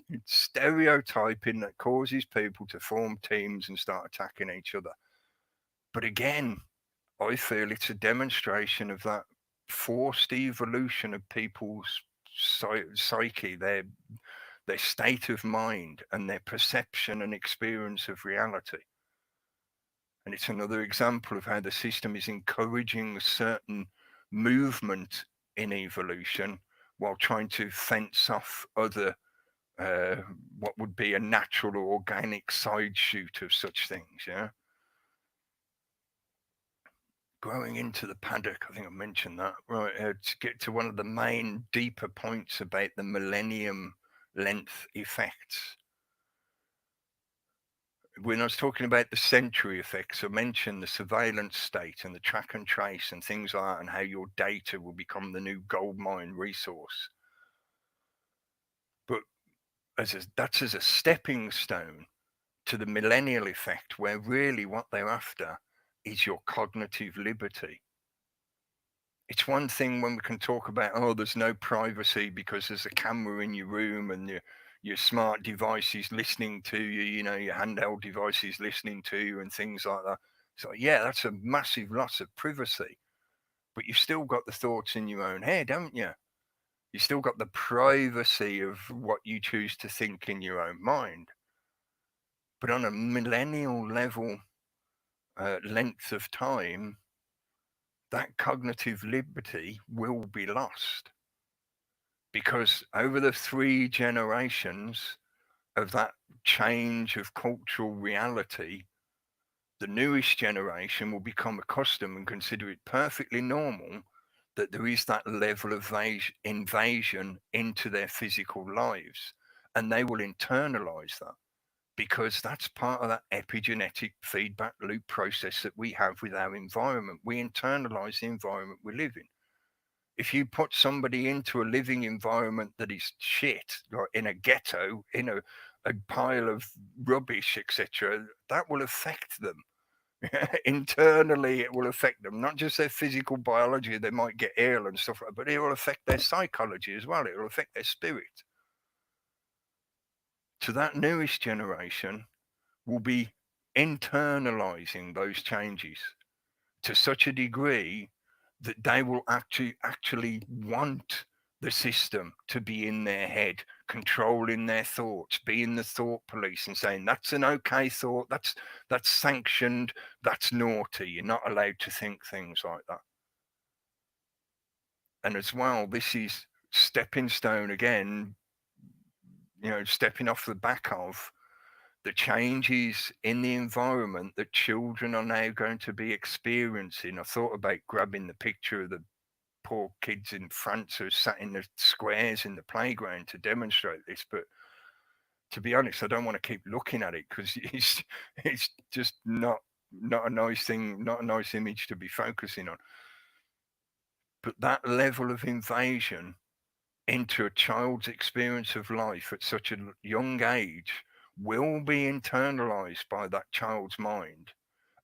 It's stereotyping that causes people to form teams and start attacking each other. But again, I feel it's a demonstration of that forced evolution of people's psyche, their state of mind, and their perception and experience of reality. And it's another example of how the system is encouraging a certain movement in evolution while trying to fence off other, what would be a natural or organic side shoot of such things. Growing into the paddock, I think I mentioned that. Right, to get to one of the main deeper points about the millennium length effects. When I was talking about the century effects, I mentioned the surveillance state and the track and trace and things like that, and how your data will become the new gold mine resource. But that's as a stepping stone to the millennial effect, where really what they're after is your cognitive liberty. It's one thing when we can talk about, oh, there's no privacy because there's a camera in your room and your smart device is listening to you, your handheld device is listening to you and things like that. So yeah, that's a massive loss of privacy. But you've still got the thoughts in your own head, haven't you? You still got the privacy of what you choose to think in your own mind. But on a millennial level, length of time, that cognitive liberty will be lost. Because over the 3 generations of that change of cultural reality, the newest generation will become accustomed and consider it perfectly normal that there is that level of invasion into their physical lives. And they will internalize that because that's part of that epigenetic feedback loop process that we have with our environment. We internalize the environment we live in. If you put somebody into a living environment that is shit, like in a ghetto, in a pile of rubbish, etc., that will affect them. Internally, it will affect them, not just their physical biology, they might get ill and stuff, but it will affect their psychology as well. It will affect their spirit. So that newest generation will be internalizing those changes to such a degree that they will actually want the system to be in their head, controlling their thoughts, being the thought police and saying that's an okay thought, that's sanctioned, that's naughty, you're not allowed to think things like that. And as well, this is stepping stone again, stepping off the back of the changes in the environment that children are now going to be experiencing. I thought about grabbing the picture of the poor kids in France who sat in the squares in the playground to demonstrate this, but to be honest, I don't want to keep looking at it because it's just not a nice thing, not a nice image to be focusing on. But that level of invasion into a child's experience of life at such a young age will be internalized by that child's mind,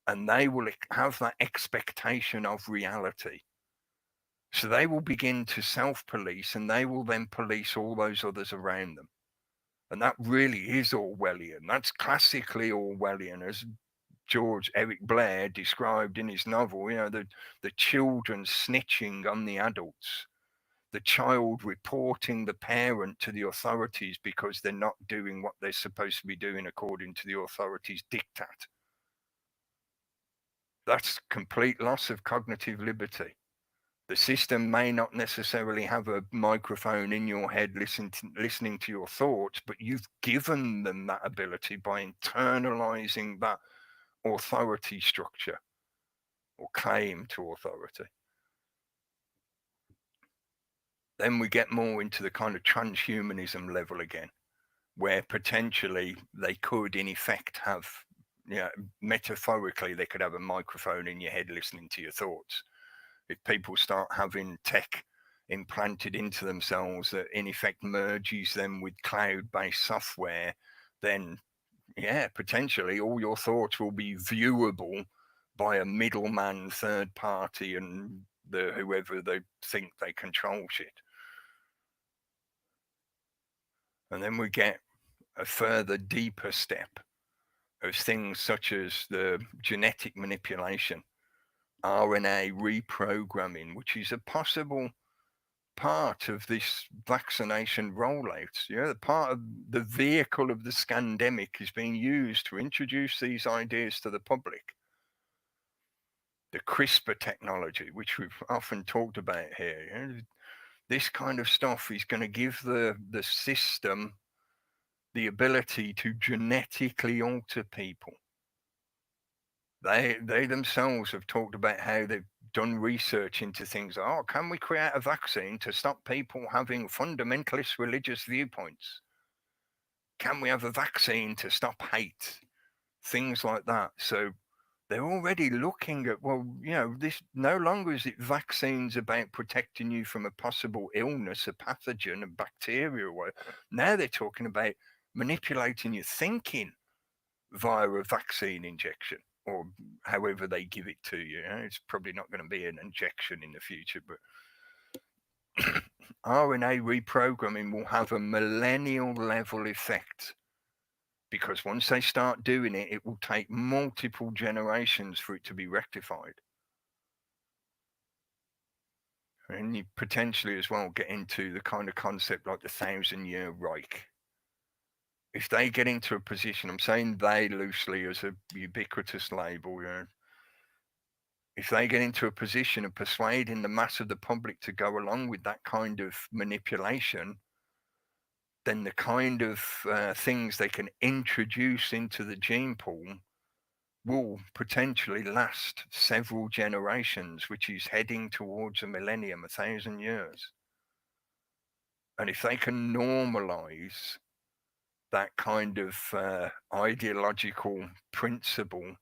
and they will have that expectation of reality. So they will begin to self-police, and they will then police all those others around them. And that really is Orwellian. That's classically Orwellian, as George Eric Blair described in his novel, the children snitching on the adults, the child reporting the parent to the authorities because they're not doing what they're supposed to be doing according to the authorities' diktat. That's complete loss of cognitive liberty. The system may not necessarily have a microphone in your head listening to your thoughts, but you've given them that ability by internalizing that authority structure or claim to authority. Then we get more into the kind of transhumanism level again, where potentially they could, in effect, have, metaphorically, they could have a microphone in your head listening to your thoughts. If people start having tech implanted into themselves that in effect merges them with cloud-based software, then potentially all your thoughts will be viewable by a middleman third party and whoever they think they control shit. And then we get a further deeper step of things such as the genetic manipulation, RNA reprogramming, which is a possible part of this vaccination rollout. The part of the vehicle of the scandemic is being used to introduce these ideas to the public. The CRISPR technology, which we've often talked about here, this kind of stuff is going to give the system the ability to genetically alter people. They themselves have talked about how they've done research into things. Oh, can we create a vaccine to stop people having fundamentalist religious viewpoints? Can we have a vaccine to stop hate? Things like that. So they're already looking at, well, this no longer is it vaccines about protecting you from a possible illness, a pathogen, a bacteria, or whatever. Now they're talking about manipulating your thinking via a vaccine injection, or however they give it to you. It's probably not going to be an injection in the future, but RNA reprogramming will have a millennial level effect, because once they start doing it, it will take multiple generations for it to be rectified. And you potentially as well get into the kind of concept like the 1,000-year Reich. If they get into a position, I'm saying they loosely as a ubiquitous label, if they get into a position of persuading the mass of the public to go along with that kind of manipulation, then the kind of things they can introduce into the gene pool will potentially last several generations, which is heading towards a millennium, 1,000 years. And if they can normalize that kind of ideological principle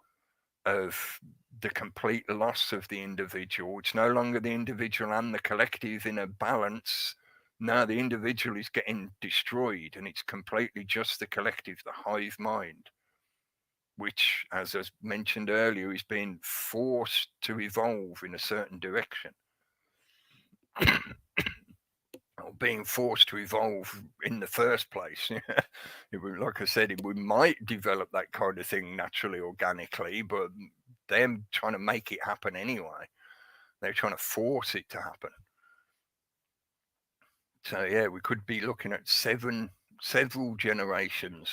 of the complete loss of the individual, it's no longer the individual and the collective in a balance. Now the individual is getting destroyed, and it's completely just the collective, the hive mind, which, as I mentioned earlier, is being forced to evolve in a certain direction. Or being forced to evolve in the first place. Like I said, we might develop that kind of thing naturally, organically, but they're trying to make it happen anyway. They're trying to force it to happen. So we could be looking at several generations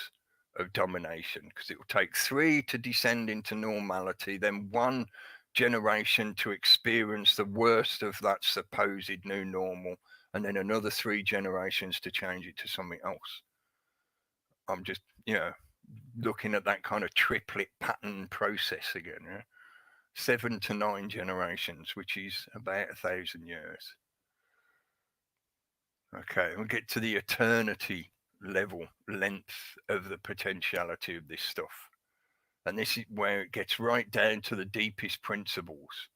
of domination, because it will take 3 to descend into normality, then 1 generation to experience the worst of that supposed new normal, and then another 3 generations to change it to something else. I'm just, looking at that kind of triplet pattern process again. 7 to 9 generations, which is about 1,000 years. Okay, we'll get to the eternity level, length of the potentiality of this stuff. And this is where it gets right down to the deepest principles.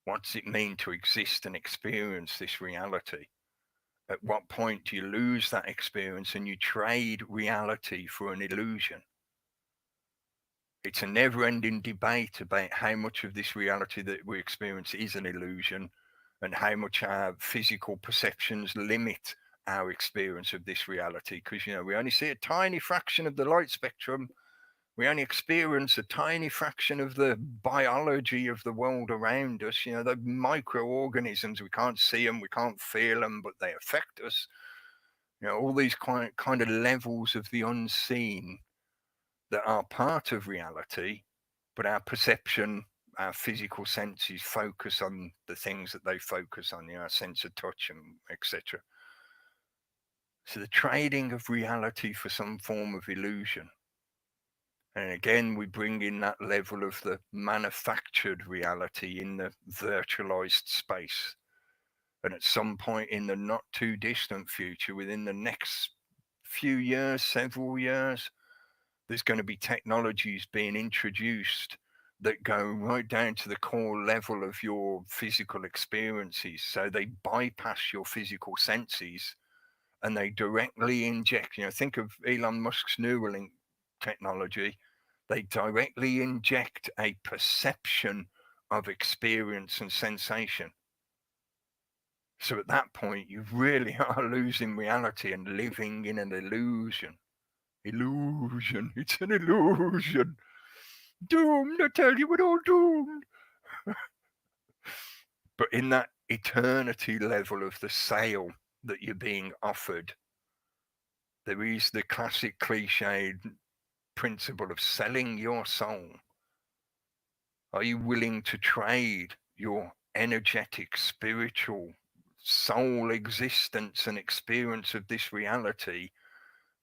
What's it mean to exist and experience this reality? At what point do you lose that experience and you trade reality for an illusion? It's a never-ending debate about how much of this reality that we experience is an illusion, and how much our physical perceptions limit our experience of this reality. Because, we only see a tiny fraction of the light spectrum. We only experience a tiny fraction of the biology of the world around us. The microorganisms, we can't see them, we can't feel them, but they affect us. All these kind of levels of the unseen that are part of reality, but our perception, our physical senses focus on the things that they focus on, our sense of touch and etc. So the trading of reality for some form of illusion. And again, we bring in that level of the manufactured reality in the virtualized space. And at some point in the not too distant future, within the next few years, several years, there's going to be technologies being introduced that go right down to the core level of your physical experiences. So they bypass your physical senses and they directly inject, think of Elon Musk's Neuralink technology. They directly inject a perception of experience and sensation. So at that point, you really are losing reality and living in an illusion. Illusion. It's an illusion. Doomed, I tell you, we're all doomed. But in that eternity level of the sale that you're being offered, there is the classic cliched principle of selling your soul. Are you willing to trade your energetic, spiritual, soul existence and experience of this reality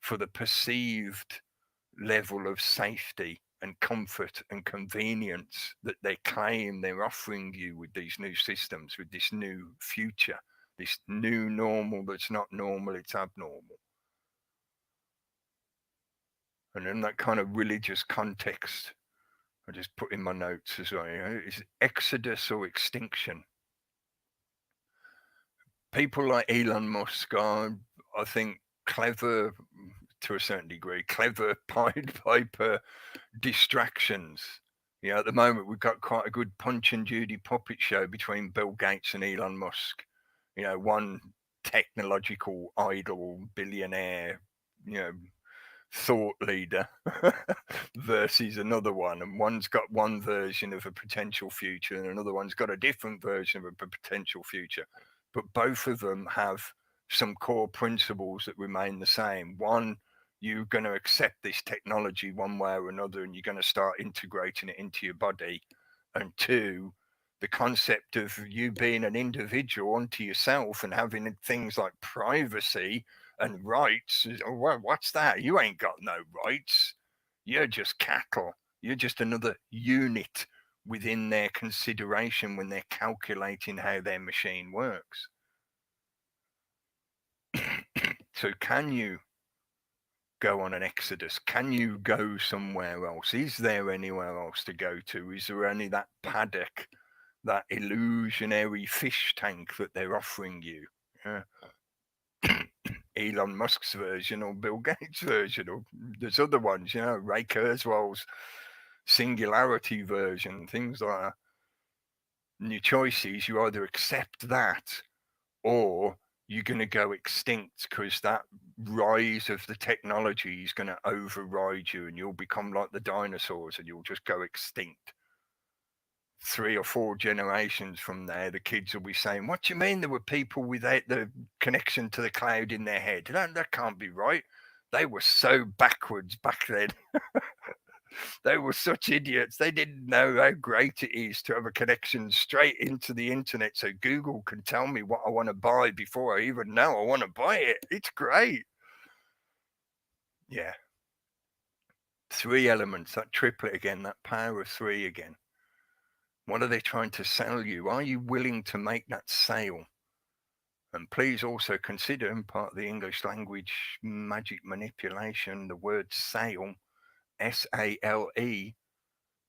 for the perceived level of safety and comfort and convenience that they claim they're offering you with these new systems, with this new future, this new normal that's not normal, it's abnormal? And in that kind of religious context, I just put in my notes as well, is exodus or extinction. People like Elon Musk are, I think, clever to a certain degree, clever Pied Piper distractions. At the moment, we've got quite a good Punch and Judy puppet show between Bill Gates and Elon Musk. One technological idol, billionaire, thought leader versus another one. And one's got one version of a potential future and another one's got a different version of a potential future. But both of them have some core principles that remain the same. One, you're going to accept this technology one way or another and you're going to start integrating it into your body. And two, the concept of you being an individual unto yourself and having things like privacy and rights. What's that? You ain't got no rights. You're just cattle. You're just another unit within their consideration when they're calculating how their machine works. So can you go on an exodus? Can you go somewhere else? Is there anywhere else to go to? Is there only that paddock, that illusionary fish tank that they're offering you? Elon Musk's version or Bill Gates' version, or there's other ones, Ray Kurzweil's singularity version, things like that. And your choice is you either accept that or you're going to go extinct because that rise of the technology is going to override you and you'll become like the dinosaurs and you'll just go extinct. 3 or 4 generations from there, the kids will be saying, what do you mean there were people without the connection to the cloud in their head? That can't be right. They were so backwards back then. They were such idiots. They didn't know how great it is to have a connection straight into the internet so Google can tell me what I want to buy before I even know I want to buy it. It's great. Yeah. 3 elements, that triplet again, that power of 3 again. What are they trying to sell you? Are you willing to make that sale? And please also consider, in part of the English language magic manipulation, the word sale, S-A-L-E,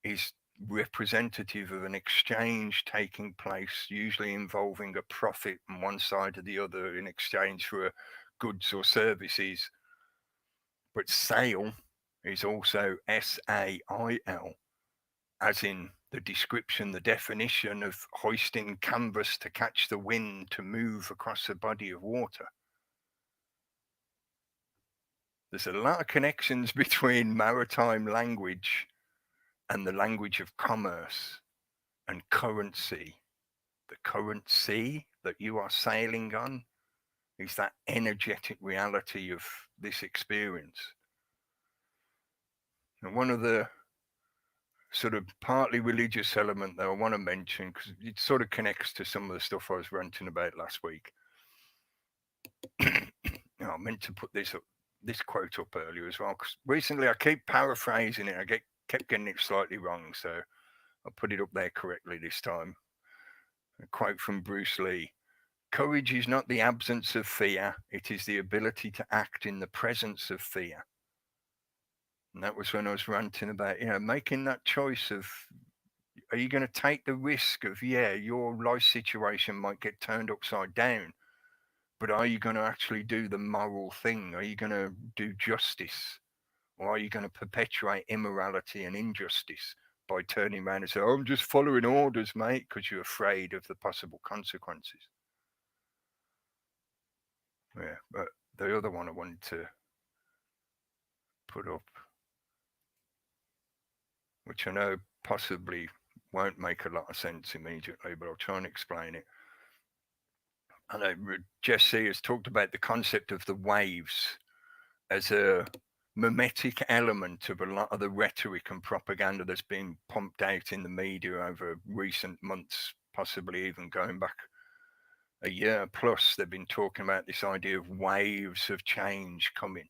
is representative of an exchange taking place, usually involving a profit on one side or the other in exchange for goods or services. But sale is also S-A-I-L, as in the description, the definition of hoisting canvas to catch the wind to move across a body of water. There's a lot of connections between maritime language and the language of commerce and currency. The currency that you are sailing on is that energetic reality of this experience. And one of the sort of partly religious element that I want to mention, because it sort of connects to some of the stuff I was ranting about last week. I meant to put this quote up earlier as well, because recently I keep paraphrasing it. I kept getting it slightly wrong, so I'll put it up there correctly this time. A quote from Bruce Lee: Courage is not the absence of fear, it is the ability to act in the presence of fear. And that was when I was ranting about, making that choice of, are you going to take the risk of, your life situation might get turned upside down, but are you going to actually do the moral thing? Are you going to do justice? Or are you going to perpetuate immorality and injustice by turning around and say, I'm just following orders, mate, because you're afraid of the possible consequences? Yeah, but the other one I wanted to put up, which I know possibly won't make a lot of sense immediately, but I'll try and explain it. I know Jesse has talked about the concept of the waves as a mimetic element of a lot of the rhetoric and propaganda that's been pumped out in the media over recent months, possibly even going back a year plus. They've been talking about this idea of waves of change coming.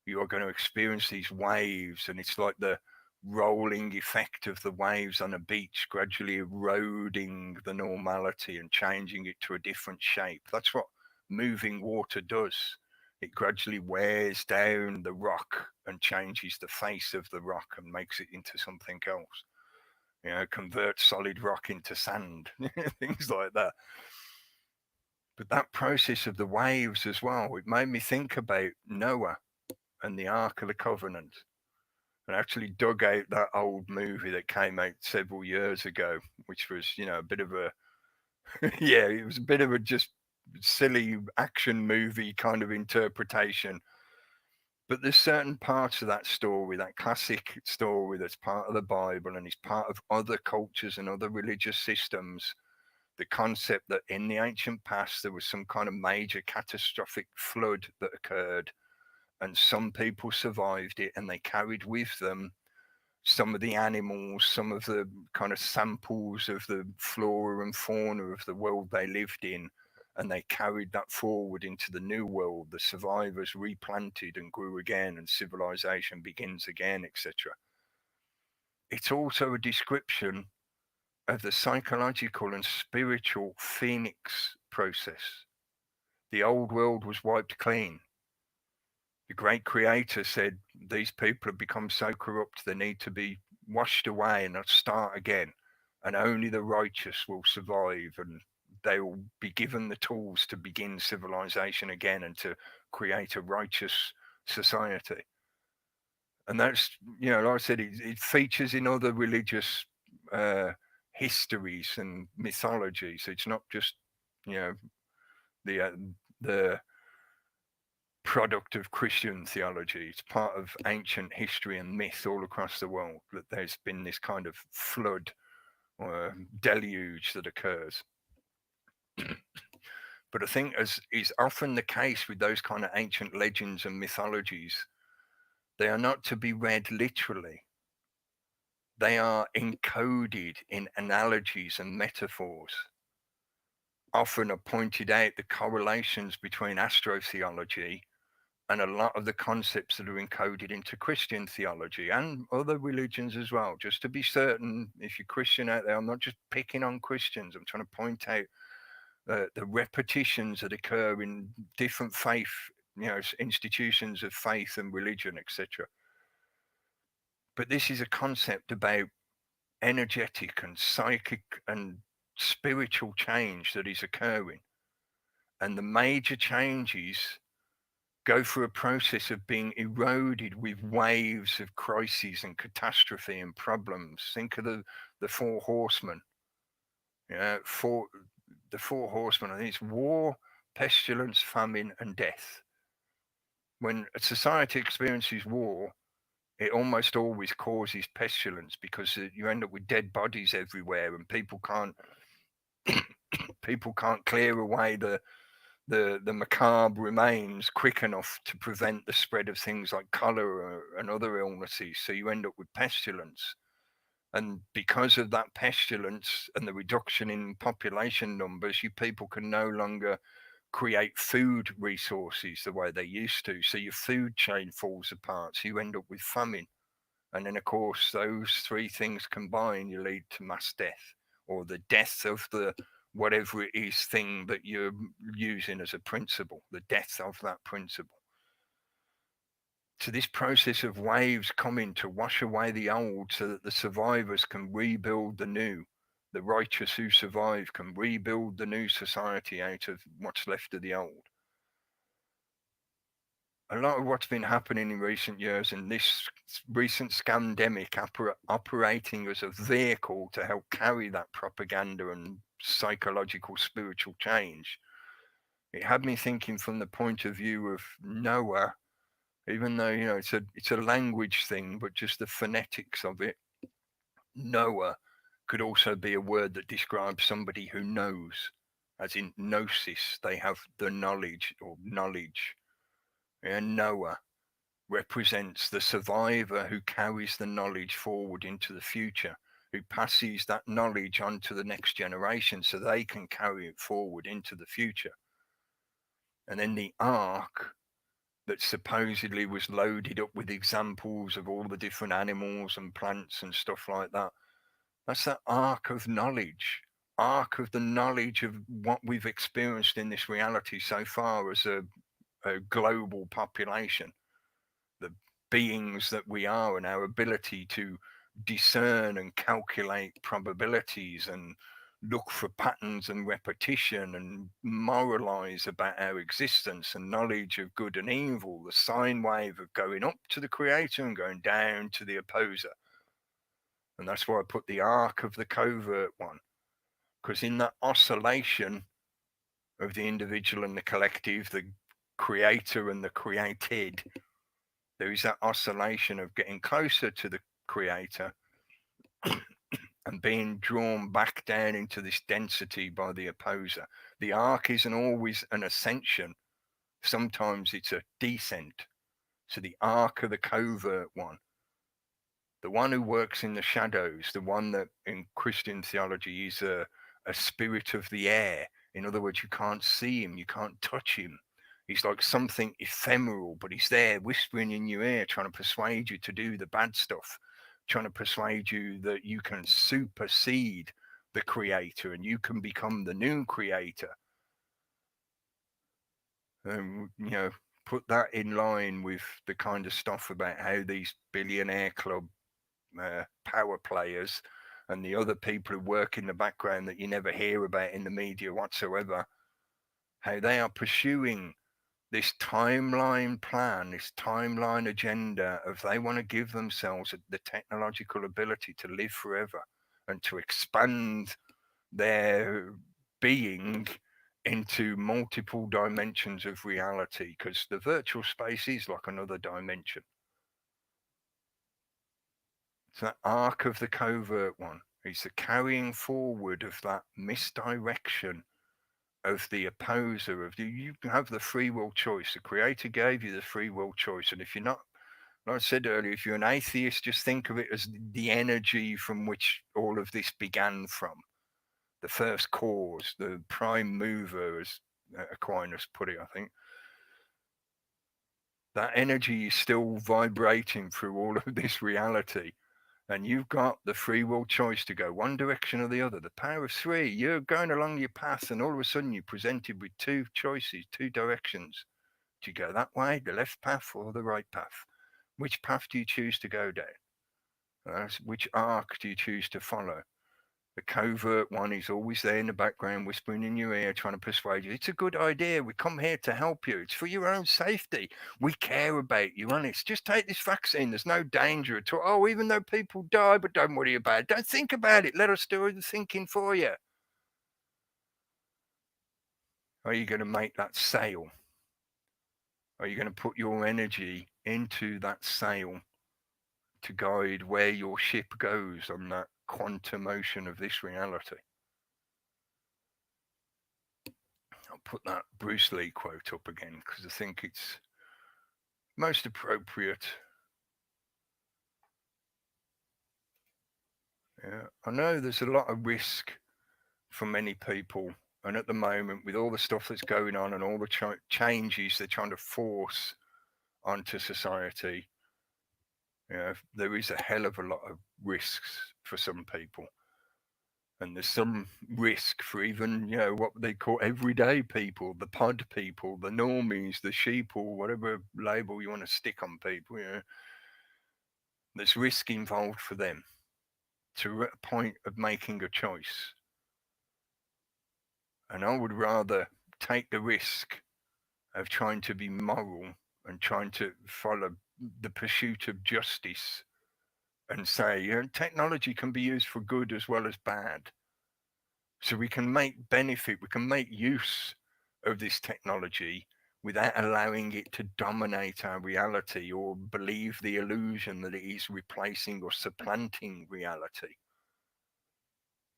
You are going to experience these waves, and it's like the rolling effect of the waves on a beach, gradually eroding the normality and changing it to a different shape. That's what moving water does. It gradually wears down the rock and changes the face of the rock and makes it into something else. Converts solid rock into sand, things like that. But that process of the waves as well, it made me think about Noah and the Ark of the Covenant. And actually dug out that old movie that came out several years ago, which was, a bit of a, it was a bit of a just silly action movie kind of interpretation. But there's certain parts of that story, that classic story that's part of the Bible and is part of other cultures and other religious systems. The concept that in the ancient past there was some kind of major catastrophic flood that occurred, and some people survived it and they carried with them some of the animals, some of the kind of samples of the flora and fauna of the world they lived in, and they carried that forward into the new world. The survivors replanted and grew again, and civilization begins again, etc. It's also a description of the psychological and spiritual phoenix process. The old world was wiped clean. The great creator said, these people have become so corrupt, they need to be washed away and start again. And only the righteous will survive, and they will be given the tools to begin civilization again and to create a righteous society. And that's, like I said, it features in other religious histories and mythologies. It's not just, the product of Christian theology. It's part of ancient history and myth all across the world that there's been this kind of flood or deluge that occurs. But I think, as is often the case with those kind of ancient legends and mythologies, they are not to be read literally. They are encoded in analogies and metaphors. Often are pointed out the correlations between astrotheology and a lot of the concepts that are encoded into Christian theology and other religions as well. Just to be certain, if you're Christian out there, I'm not just picking on Christians. I'm trying to point out the repetitions that occur in different faith, institutions of faith and religion, etc. But this is a concept about energetic and psychic and spiritual change that is occurring. And the major changes go through a process of being eroded with waves of crises and catastrophe and problems. Think of the four horsemen. The four horsemen. I think it's war, pestilence, famine, and death. When a society experiences war, it almost always causes pestilence because you end up with dead bodies everywhere, and people can't clear away the macabre remains quick enough to prevent the spread of things like cholera and other illnesses. So you end up with pestilence. And because of that pestilence and the reduction in population numbers, you people can no longer create food resources the way they used to. So your food chain falls apart. So you end up with famine. And then, of course, those three things combined, you lead to mass death, or the death of the whatever it is thing that you're using as a principle, the death of that principle. To this process of waves coming to wash away the old so that the survivors can rebuild the new. The righteous who survive can rebuild the new society out of what's left of the old. A lot of what's been happening in recent years and this recent scandemic operating as a vehicle to help carry that propaganda and psychological spiritual change. It had me thinking from the point of view of Noah, even though, you know, it's a language thing, but just the phonetics of it. Noah could also be a word that describes somebody who knows, as in gnosis, they have the knowledge or knowledge. And Noah represents the survivor who carries the knowledge forward into the future, who passes that knowledge on to the next generation so they can carry it forward into the future. And then the ark that supposedly was loaded up with examples of all the different animals and plants and stuff like that. That's the ark of knowledge, ark of the knowledge of what we've experienced in this reality so far as a global population, the beings that we are, and our ability to discern and calculate probabilities and look for patterns and repetition and moralize about our existence and knowledge of good and evil, the sine wave of going up to the creator and going down to the opposer. And that's why I put the arc of the covert one, because in that oscillation of the individual and the collective, the creator and the created, there is that oscillation of getting closer to the creator and being drawn back down into this density by the opposer. The arc isn't always an ascension, sometimes it's a descent. So the arc of the covert one, the one who works in the shadows, the one that in Christian theology is a spirit of the air. In other words, you can't see him, you can't touch him. He's like something ephemeral, but he's there whispering in your ear, trying to persuade you to do the bad stuff, trying to persuade you that you can supersede the creator and you can become the new creator. And, you know, put that in line with the kind of stuff about how these billionaire club power players and the other people who work in the background that you never hear about in the media whatsoever, how they are pursuing this timeline plan, this timeline agenda of they want to give themselves the technological ability to live forever and to expand their being into multiple dimensions of reality, because the virtual space is like another dimension. It's that arc of the covert one. It's the carrying forward of that misdirection of the opposer of you have the free will choice. The creator gave you the free will choice. And if you're not, like I said earlier, if you're an atheist, just think of it as the energy from which all of this began from. The first cause, the prime mover, as Aquinas put it, I think. That energy is still vibrating through all of this reality. And you've got the free will choice to go one direction or the other. The power of three. You're going along your path, and all of a sudden you're presented with two choices, two directions. Do you go that way, the left path, or the right path? Which path do you choose to go down? Which arc do you choose to follow? The covert one is always there in the background, whispering in your ear, trying to persuade you. It's a good idea. We come here to help you. It's for your own safety. We care about you, honest. Just take this vaccine. There's no danger at all. Oh, even though people die, but don't worry about it. Don't think about it. Let us do the thinking for you. Are you going to make that sail? Are you going to put your energy into that sail to guide where your ship goes on that quantum ocean of this reality? I'll put that Bruce Lee quote up again because I think it's most appropriate. Yeah, I know there's a lot of risk for many people, and at the moment, with all the stuff that's going on and all the changes they're trying to force onto society, you know, there is a hell of a lot of risks for some people. And there's some risk for even, what they call everyday people, the pod people, the normies, the sheeple, whatever label you want to stick on people, there's risk involved for them to a point of making a choice. And I would rather take the risk of trying to be moral and trying to follow the pursuit of justice and say, technology can be used for good as well as bad. So we can make benefit, we can make use of this technology without allowing it to dominate our reality or believe the illusion that it is replacing or supplanting reality.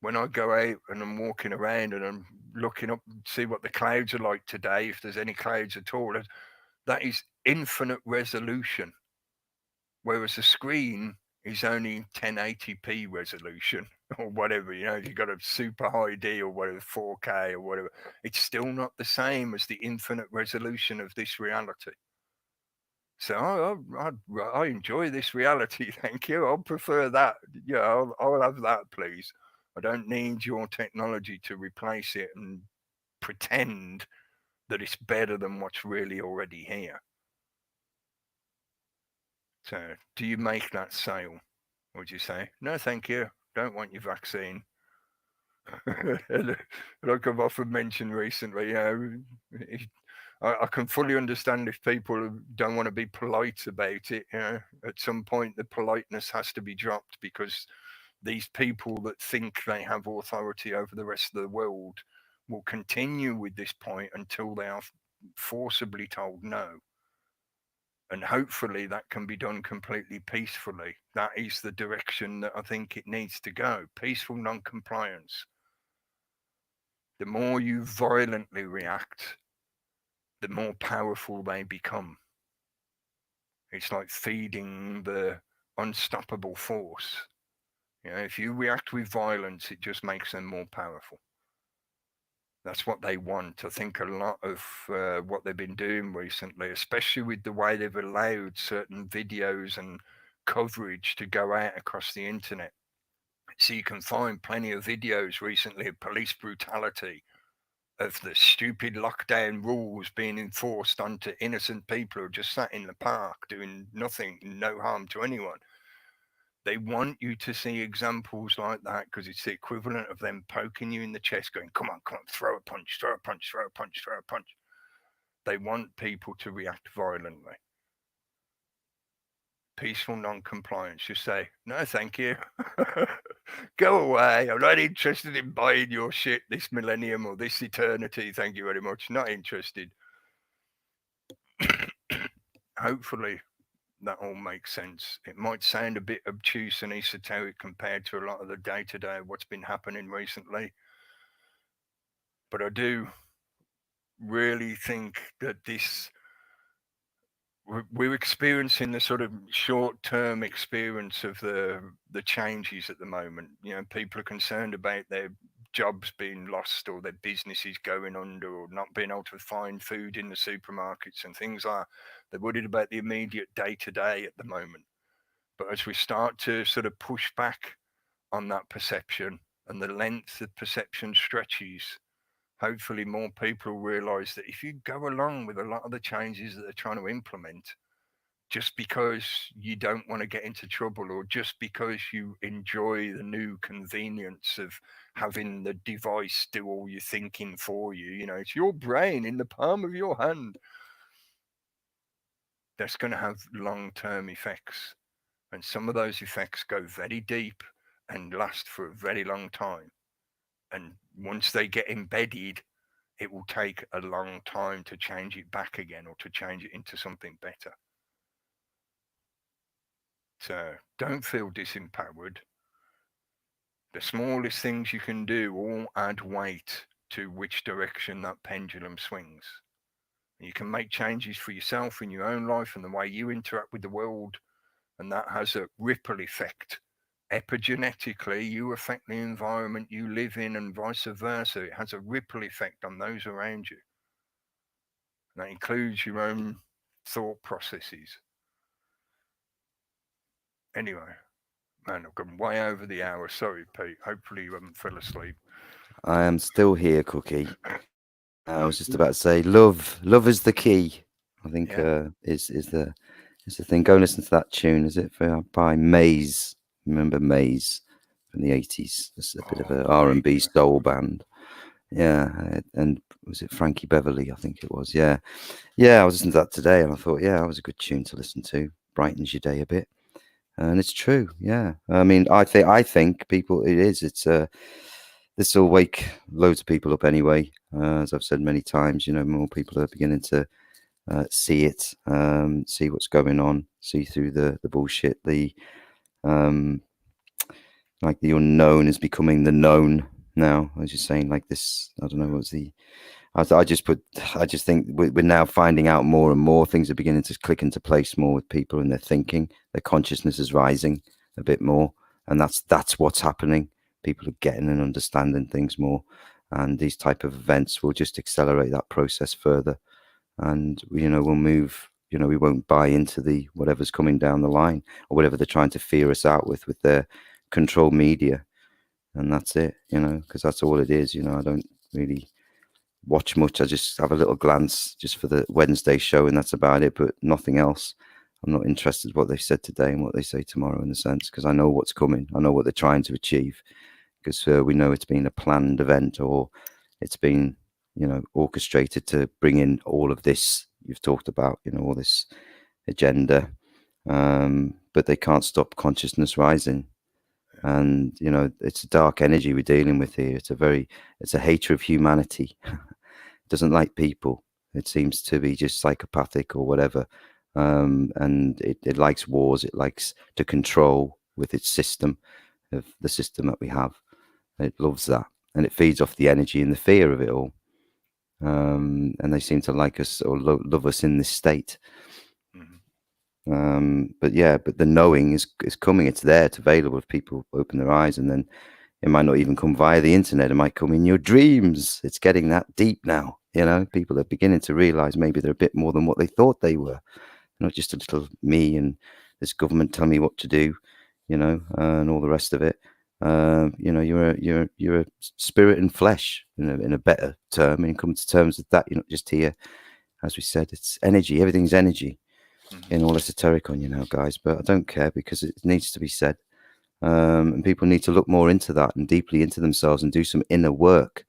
When I go out and I'm walking around and I'm looking up and see what the clouds are like today, if there's any clouds at all, that is infinite resolution. Whereas the screen is only 1080p resolution or whatever, if you've got a super high D or whatever, 4K or whatever, it's still not the same as the infinite resolution of this reality. So I enjoy this reality. Thank you. I'll prefer that. I'll have that, please. I don't need your technology to replace it and pretend that it's better than what's really already here. So, do you make that sale? Would you say, no, thank you, don't want your vaccine? Like I've often mentioned recently, I can fully understand if people don't want to be polite about it. At some point, the politeness has to be dropped because these people that think they have authority over the rest of the world will continue with this point until they are forcibly told no. And hopefully that can be done completely peacefully. That is the direction that I think it needs to go. Peaceful non-compliance. The more you violently react, the more powerful they become. It's like feeding the unstoppable force. If you react with violence, it just makes them more powerful. That's what they want. I think a lot of what they've been doing recently, especially with the way they've allowed certain videos and coverage to go out across the internet. So you can find plenty of videos recently of police brutality, of the stupid lockdown rules being enforced onto innocent people who are just sat in the park doing nothing, no harm to anyone. They want you to see examples like that because it's the equivalent of them poking you in the chest going, come on, throw a punch, throw a punch, throw a punch, throw a punch. They want people to react violently. Peaceful non-compliance. Just say, no, thank you. Go away. I'm not interested in buying your shit this millennium or this eternity. Thank you very much. Not interested. Hopefully that all makes sense. It might sound a bit obtuse and esoteric compared to a lot of the day-to-day of what's been happening recently, but I do really think that we're experiencing the sort of short-term experience of the changes at the moment. People are concerned about their jobs being lost or their businesses going under or not being able to find food in the supermarkets and things like that. They're worried about the immediate day-to-day at the moment. But as we start to sort of push back on that perception and the length of perception stretches, hopefully more people realize that if you go along with a lot of the changes that they're trying to implement, just because you don't want to get into trouble or just because you enjoy the new convenience of having the device do all your thinking for you, it's your brain in the palm of your hand, that's going to have long-term effects. And some of those effects go very deep and last for a very long time. And once they get embedded, it will take a long time to change it back again or to change it into something better. So don't feel disempowered. The smallest things you can do all add weight to which direction that pendulum swings. You can make changes for yourself in your own life and the way you interact with the world, and that has a ripple effect. Epigenetically, you affect the environment you live in and vice versa. It has a ripple effect on those around you. And that includes your own thought processes. Anyway, Man, I've gone way over the hour. Sorry, Pete. Hopefully you haven't fell asleep. I am still here, Cookie. I was just about to say, love is the key. I think Yeah. is the thing. Go and listen to that tune. Is it by Maze? Remember Maze from the 80s? It's a bit of a Great. R&B soul band. Yeah, and was it Frankie Beverly? I think it was. Yeah, I was listening to that today, and I thought, yeah, that was a good tune to listen to. Brightens your day a bit, and it's true. Yeah, I mean, I think people, it is. It's this will wake loads of people up anyway. As I've said many times, more people are beginning to see it, see what's going on, see through the bullshit. Like the unknown is becoming the known now. As you're saying, like this, I don't know, I just think we're now finding out more and more things are beginning to click into place more with people and their thinking. Their consciousness is rising a bit more, and that's what's happening. People are getting and understanding things more, and these type of events will just accelerate that process further. And we'll move. We won't buy into the whatever's coming down the line or whatever they're trying to fear us out with their controlled media, and that's it. Because that's all it is. I don't really watch much. I just have a little glance just for the Wednesday show, and that's about it, but nothing else. I'm not interested in what they said today and what they say tomorrow, in a sense, because I know what's coming. I know what they're trying to achieve, because we know it's been a planned event, or it's been orchestrated to bring in all of this you've talked about, all this agenda, but they can't stop consciousness rising. And it's a dark energy we're dealing with here. It's a hatred of humanity. Doesn't like people. It seems to be just psychopathic or whatever. And it likes wars. It likes to control with its system, of the system that we have. It loves that, and it feeds off the energy and the fear of it all. And they seem to like us or love us in this state. But the knowing is coming. It's there. It's available if people open their eyes, and then it might not even come via the internet. It might come in your dreams. It's getting that deep now. People are beginning to realize maybe they're a bit more than what they thought they were. Not just a little me and this government telling me what to do, and all the rest of it. You're a spirit and flesh in a better term, and come to terms with that. You're not just here, as we said. It's energy. Everything's energy. In all esoteric on you now, guys, but I don't care, because it needs to be said. And people need to look more into that and deeply into themselves and do some inner work.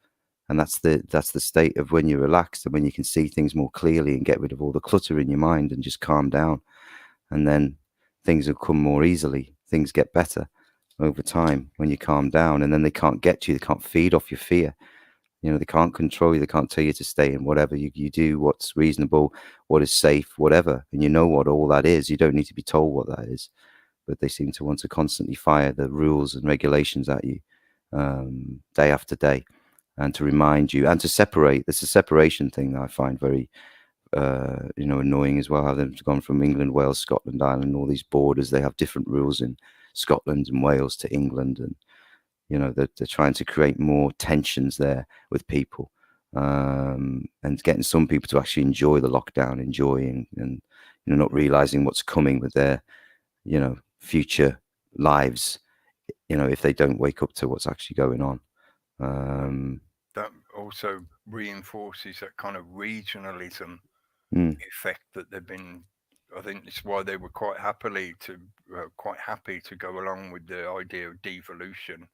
And that's the state of when you're relaxed and when you can see things more clearly and get rid of all the clutter in your mind and just calm down. And then things will come more easily. Things get better over time when you calm down, and then they can't get to you. They can't feed off your fear. They can't control you. They can't tell you to stay in whatever. You do what's reasonable, what is safe, whatever. And you know what all that is. You don't need to be told what that is. But they seem to want to constantly fire the rules and regulations at you day after day, and to remind you and to separate. There's a separation thing that I find very annoying as well. How they've gone from England, Wales, Scotland, Ireland, all these borders. They have different rules in Scotland and Wales to England, and they're trying to create more tensions there with people, and getting some people to actually enjoy the lockdown, enjoying and not realizing what's coming with their future lives, if they don't wake up to what's actually going on. That also reinforces that kind of regionalism effect that they've been. I think it's why they were quite happy to go along with the idea of devolution,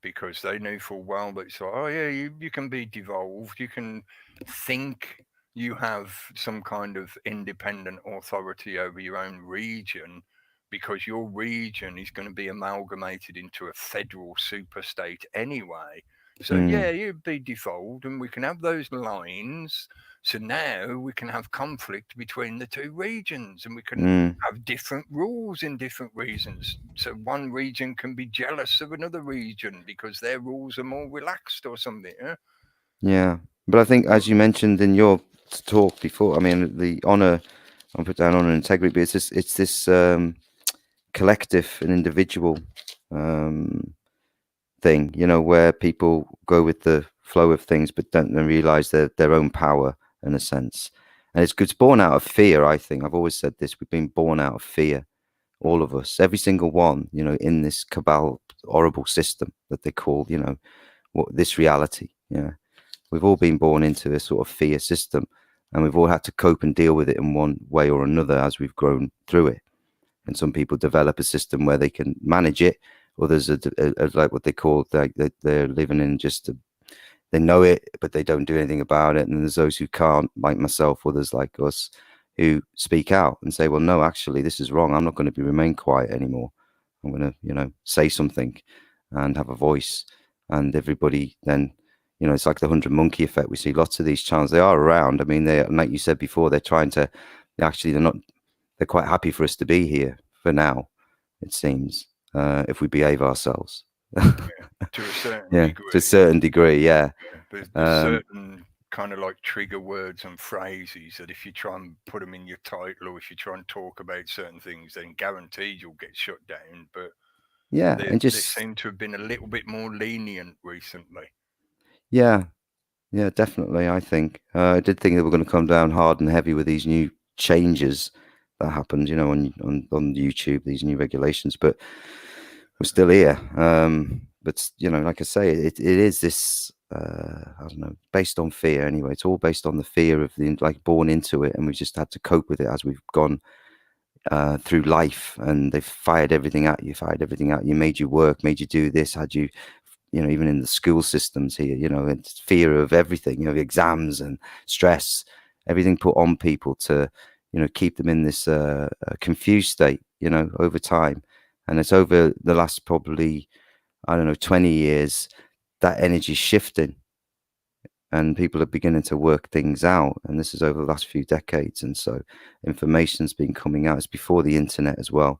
because they knew full well that it's like, oh yeah, you can be devolved, you can think you have some kind of independent authority over your own region, because your region is going to be amalgamated into a federal super state anyway. So yeah, you'd be devolved, and we can have those lines. So now we can have conflict between the two regions, and we can have different rules in different regions. So one region can be jealous of another region because their rules are more relaxed or something. Yeah, but I think, as you mentioned in your talk before, I mean, the honor, I'll put down honor and integrity, but it's this collective and individual thing, where people go with the flow of things, but don't realize their own power in a sense. And it's born out of fear, I think. I've always said this. We've been born out of fear all of us, every single one, you know, in this cabal, horrible system that they call, you know, this reality. Yeah, we've all been born into a sort of fear system, and we've all had to cope and deal with it in one way or another as we've grown through it. And some people develop a system where they can manage it. Others are like what they call, like they're living in just they know it, but they don't do anything about it. And there's those who can't, like myself, others like us, who speak out and say, well, no, actually, this is wrong. I'm not going to remain quiet anymore. I'm going to, you know, say something and have a voice. And everybody then, you know, it's like the 100 monkey effect. We see lots of these channels. They are around. I mean, they, like you said before, they're trying to, actually, they're quite happy for us to be here for now, it seems, if we behave ourselves. To a certain yeah, degree. to a certain degree, yeah. There's certain kind of like trigger words and phrases that if you try and put them in your title, or if you try and talk about certain things, then guaranteed you'll get shut down. But yeah, and they just seem to have been a little bit more lenient recently. yeah, definitely. I think I did think they were going to come down hard and heavy with these new changes that happened, you know, on YouTube, these new regulations, but we're still here. But you know, like I say, it is this I don't know, based on fear anyway. It's all based on the fear of the, like, born into it, and we've just had to cope with it as we've gone through life. And they've fired everything at you, made you work, made you do this, had you, you know, even in the school systems here, you know, it's fear of everything, you know, exams and stress, everything put on people to, you know, keep them in this confused state, you know, over time. And it's over the last probably, I don't know, 20 years, that energy shifting, and people are beginning to work things out. And this is over the last few decades. And so information's been coming out. It's before the internet as well.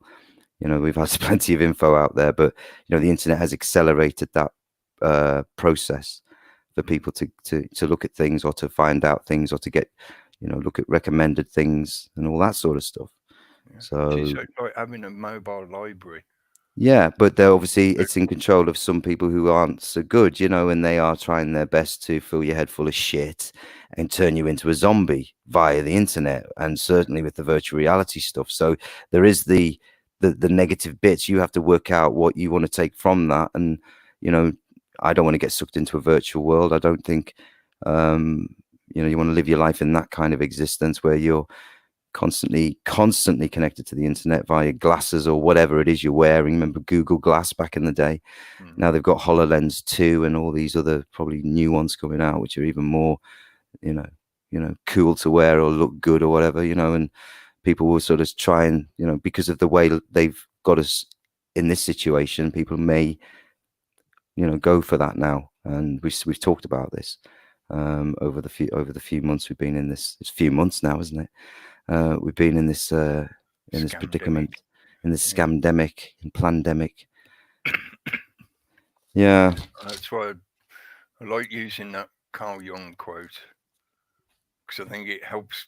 You know, we've had plenty of info out there, but, you know, the internet has accelerated that process for people to look at things, or to find out things, or to get, you know, look at recommended things and all that sort of stuff. Yeah. So it's like having a mobile library. yeah, but they're obviously, it's in control of some people who aren't so good, you know, and they are trying their best to fill your head full of shit and turn you into a zombie via the internet, and certainly with the virtual reality stuff. So there is the negative bits. You have to work out what you want to take from that. And, you know, I don't want to get sucked into a virtual world. I don't think, you know, you want to live your life in that kind of existence where you're constantly connected to the internet via glasses or whatever it is you're wearing. Remember Google Glass back in the day? Now they've got HoloLens 2 and all these other probably new ones coming out, which are even more, you know, cool to wear or look good or whatever, you know. And people will sort of try and, you know, because of the way they've got us in this situation, people may, you know, go for that now. And we've talked about this over the few months we've been in this. It's a few months now, isn't it? We've been in this predicament, in this scamdemic and plandemic. Yeah, That's why I like using that Carl Jung quote, because I think it helps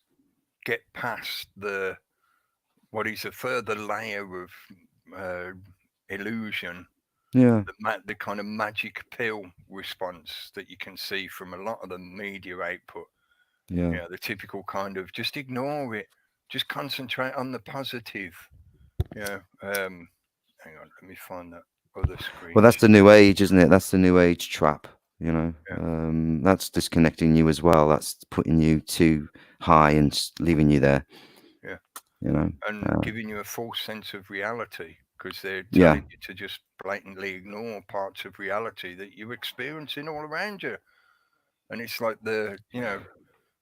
get past what is a further layer of illusion. yeah, The kind of magic pill response that you can see from a lot of the media output. yeah. You know, the typical kind of just ignore it, just concentrate on the positive. Yeah. Hang on, let me find that other screen. Well, that's the new age, isn't it? That's the new age trap. You know, Yeah. that's disconnecting you as well. That's putting you too high and leaving you there. Yeah. You know, And giving you a false sense of reality, because they're yeah, telling you to just blatantly ignore parts of reality that you're experiencing all around you. And it's like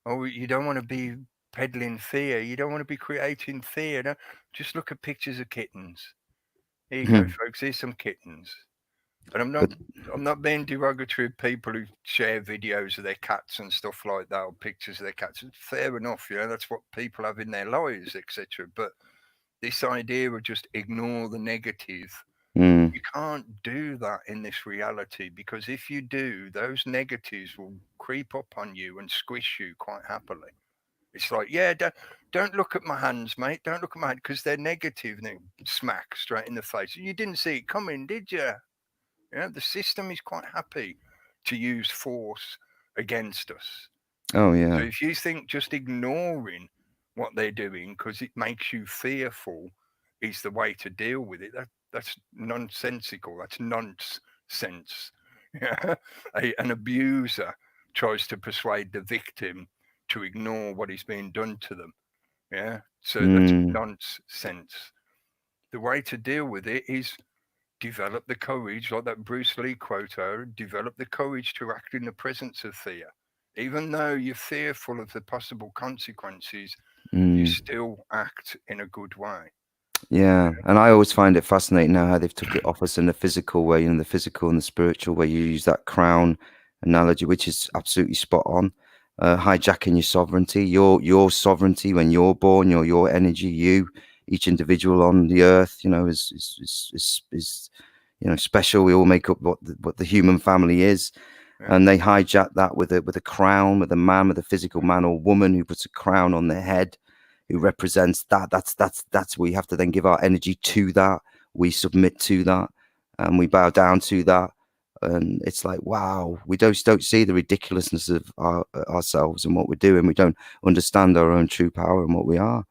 oh, you don't want to be peddling fear. You don't want to be creating fear. No, just look at pictures of kittens. Here you go, folks. Here's some kittens. And I'm not being derogatory of people who share videos of their cats and stuff like that, or pictures of their cats. It's fair enough, you know, that's what people have in their lives, etc. But this idea of just ignore the negative, you can't do that in this reality, because if you do, those negatives will creep up on you and squish you quite happily. It's like, yeah, don't look at my hands, mate. Don't look at my hands, because they're negative, and they smack straight in the face. You didn't see it coming, did you? Yeah, the system is quite happy to use force against us. oh yeah, So if you think just ignoring what they're doing because it makes you fearful, is the way to deal with it. That's nonsensical. That's nonsense. Yeah. An abuser tries to persuade the victim to ignore what is being done to them. Yeah. So that's nonsense. The way to deal with it is develop the courage, like that Bruce Lee quote, develop the courage to act in the presence of fear. Even though you're fearful of the possible consequences, you still act in a good way. Yeah, and I always find it fascinating now how they've took it off us in the physical way, the physical and the spiritual way. You use that crown analogy, which is absolutely spot on. Hijacking your sovereignty, your sovereignty when you're born, your energy, each individual on the earth, is special. We all make up what the human family is. Yeah. And they hijack that with a crown, with a man, with a physical man or woman who puts a crown on their head, who represents that. That's we have to then give our energy to that. We submit to that, and we bow down to that. And it's like, wow, we don't see the ridiculousness of ourselves and what we're doing. We don't understand our own true power and what we are.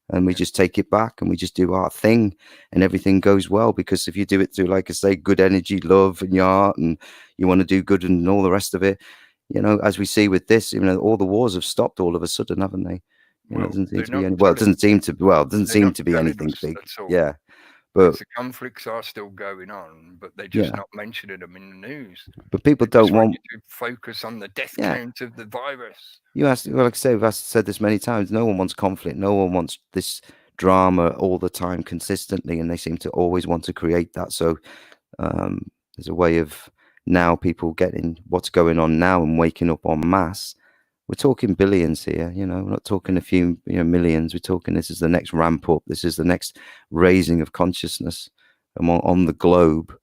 And we just take it back and we just do our thing and everything goes well. Because if you do it through, like I say, good energy, love in your heart, and you want to do good and all the rest of it, as we see with this, all the wars have stopped all of a sudden, haven't they? It doesn't seem to be any, it doesn't seem to be anything big. Yeah. But the conflicts are still going on, but they're just not mentioning them in the news. But people don't want you to focus on the death count of the virus. You asked, well, like I say, we've said this many times. No one wants conflict. No one wants this drama all the time, consistently, and they seem to always want to create that. So there's a way of now people getting what's going on now and waking up en masse. We're talking billions here, we're not talking a few millions. We're talking this is the next ramp up. This is the next raising of consciousness on the globe.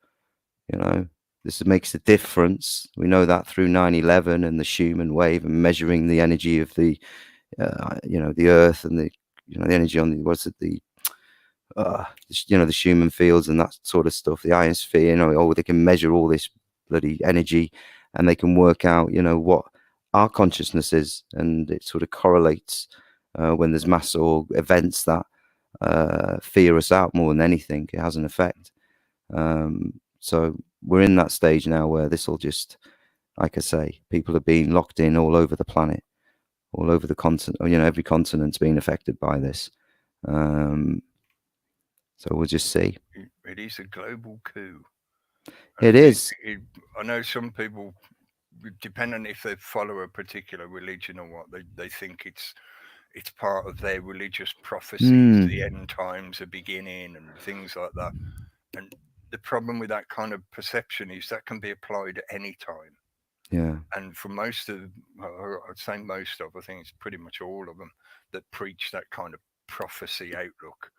This makes a difference. We know that through 9/11 and the Schumann wave and measuring the energy of the earth and the energy on the the Schumann fields and that sort of stuff, the ionosphere. They can measure all this bloody energy and they can work out what our consciousness is, and it sort of correlates when there's mass or events that fear us out more than anything. It has an effect. So we're in that stage now where this will just, like I say, people are being locked in all over the planet, all over the continent. Every continent's being affected by this. So we'll just see. It is a global coup. It is. I know some people, depending if they follow a particular religion or what, they think it's part of their religious prophecies, the end times are beginning and things like that. And the problem with that kind of perception is that can be applied at any time. Yeah. And for most of, I'd say most of, I think it's pretty much all of them that preach that kind of prophecy outlook.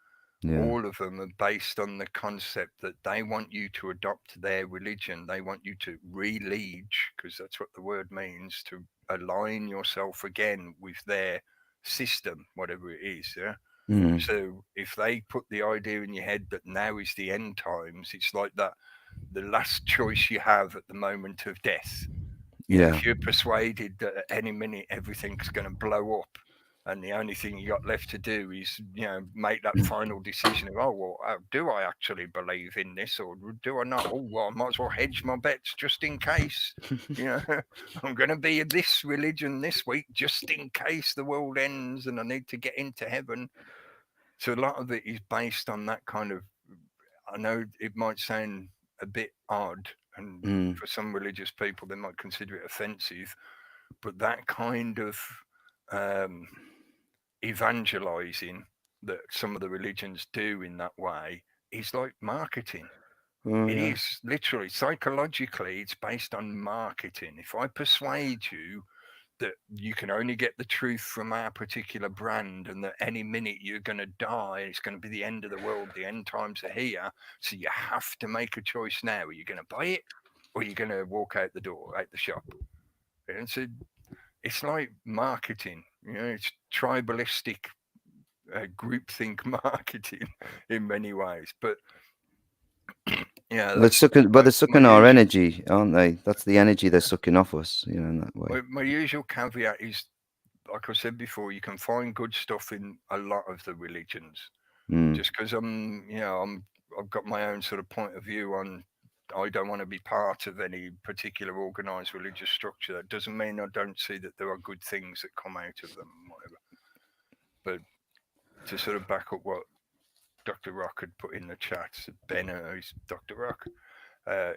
Yeah. All of them are based on the concept that they want you to adopt their religion. They want you to re-liege, because that's what the word means, to align yourself again with their system, whatever it is. Yeah. So if they put the idea in your head that now is the end times, it's like that the last choice you have at the moment of death. If you're persuaded that at any minute everything's going to blow up and the only thing you got left to do is, make that final decision of, do I actually believe in this or do I not? I might as well hedge my bets just in case. I'm going to be in this religion this week just in case the world ends and I need to get into heaven. So a lot of it is based on that kind of, I know it might sound a bit odd, and for some religious people, they might consider it offensive, but that kind of evangelizing that some of the religions do in that way is like marketing. It is literally, psychologically, it's based on marketing. If I persuade you that you can only get the truth from our particular brand and that any minute you're going to die, it's going to be the end of the world, the end times are here, so you have to make a choice now. Are you going to buy it or are you going to walk out the door, out the shop? And so it's like marketing, it's tribalistic groupthink marketing in many ways. But they're sucking our energy, aren't they? That's the energy they're sucking off us, in that way. My usual caveat is, like I said before, you can find good stuff in a lot of the religions. Just because I've got my own sort of point of view on. I don't want to be part of any particular organized religious structure. That doesn't mean I don't see that there are good things that come out of them and whatever. But to sort of back up what Dr. Rock had put in the chat, Ben, who's Dr. Rock,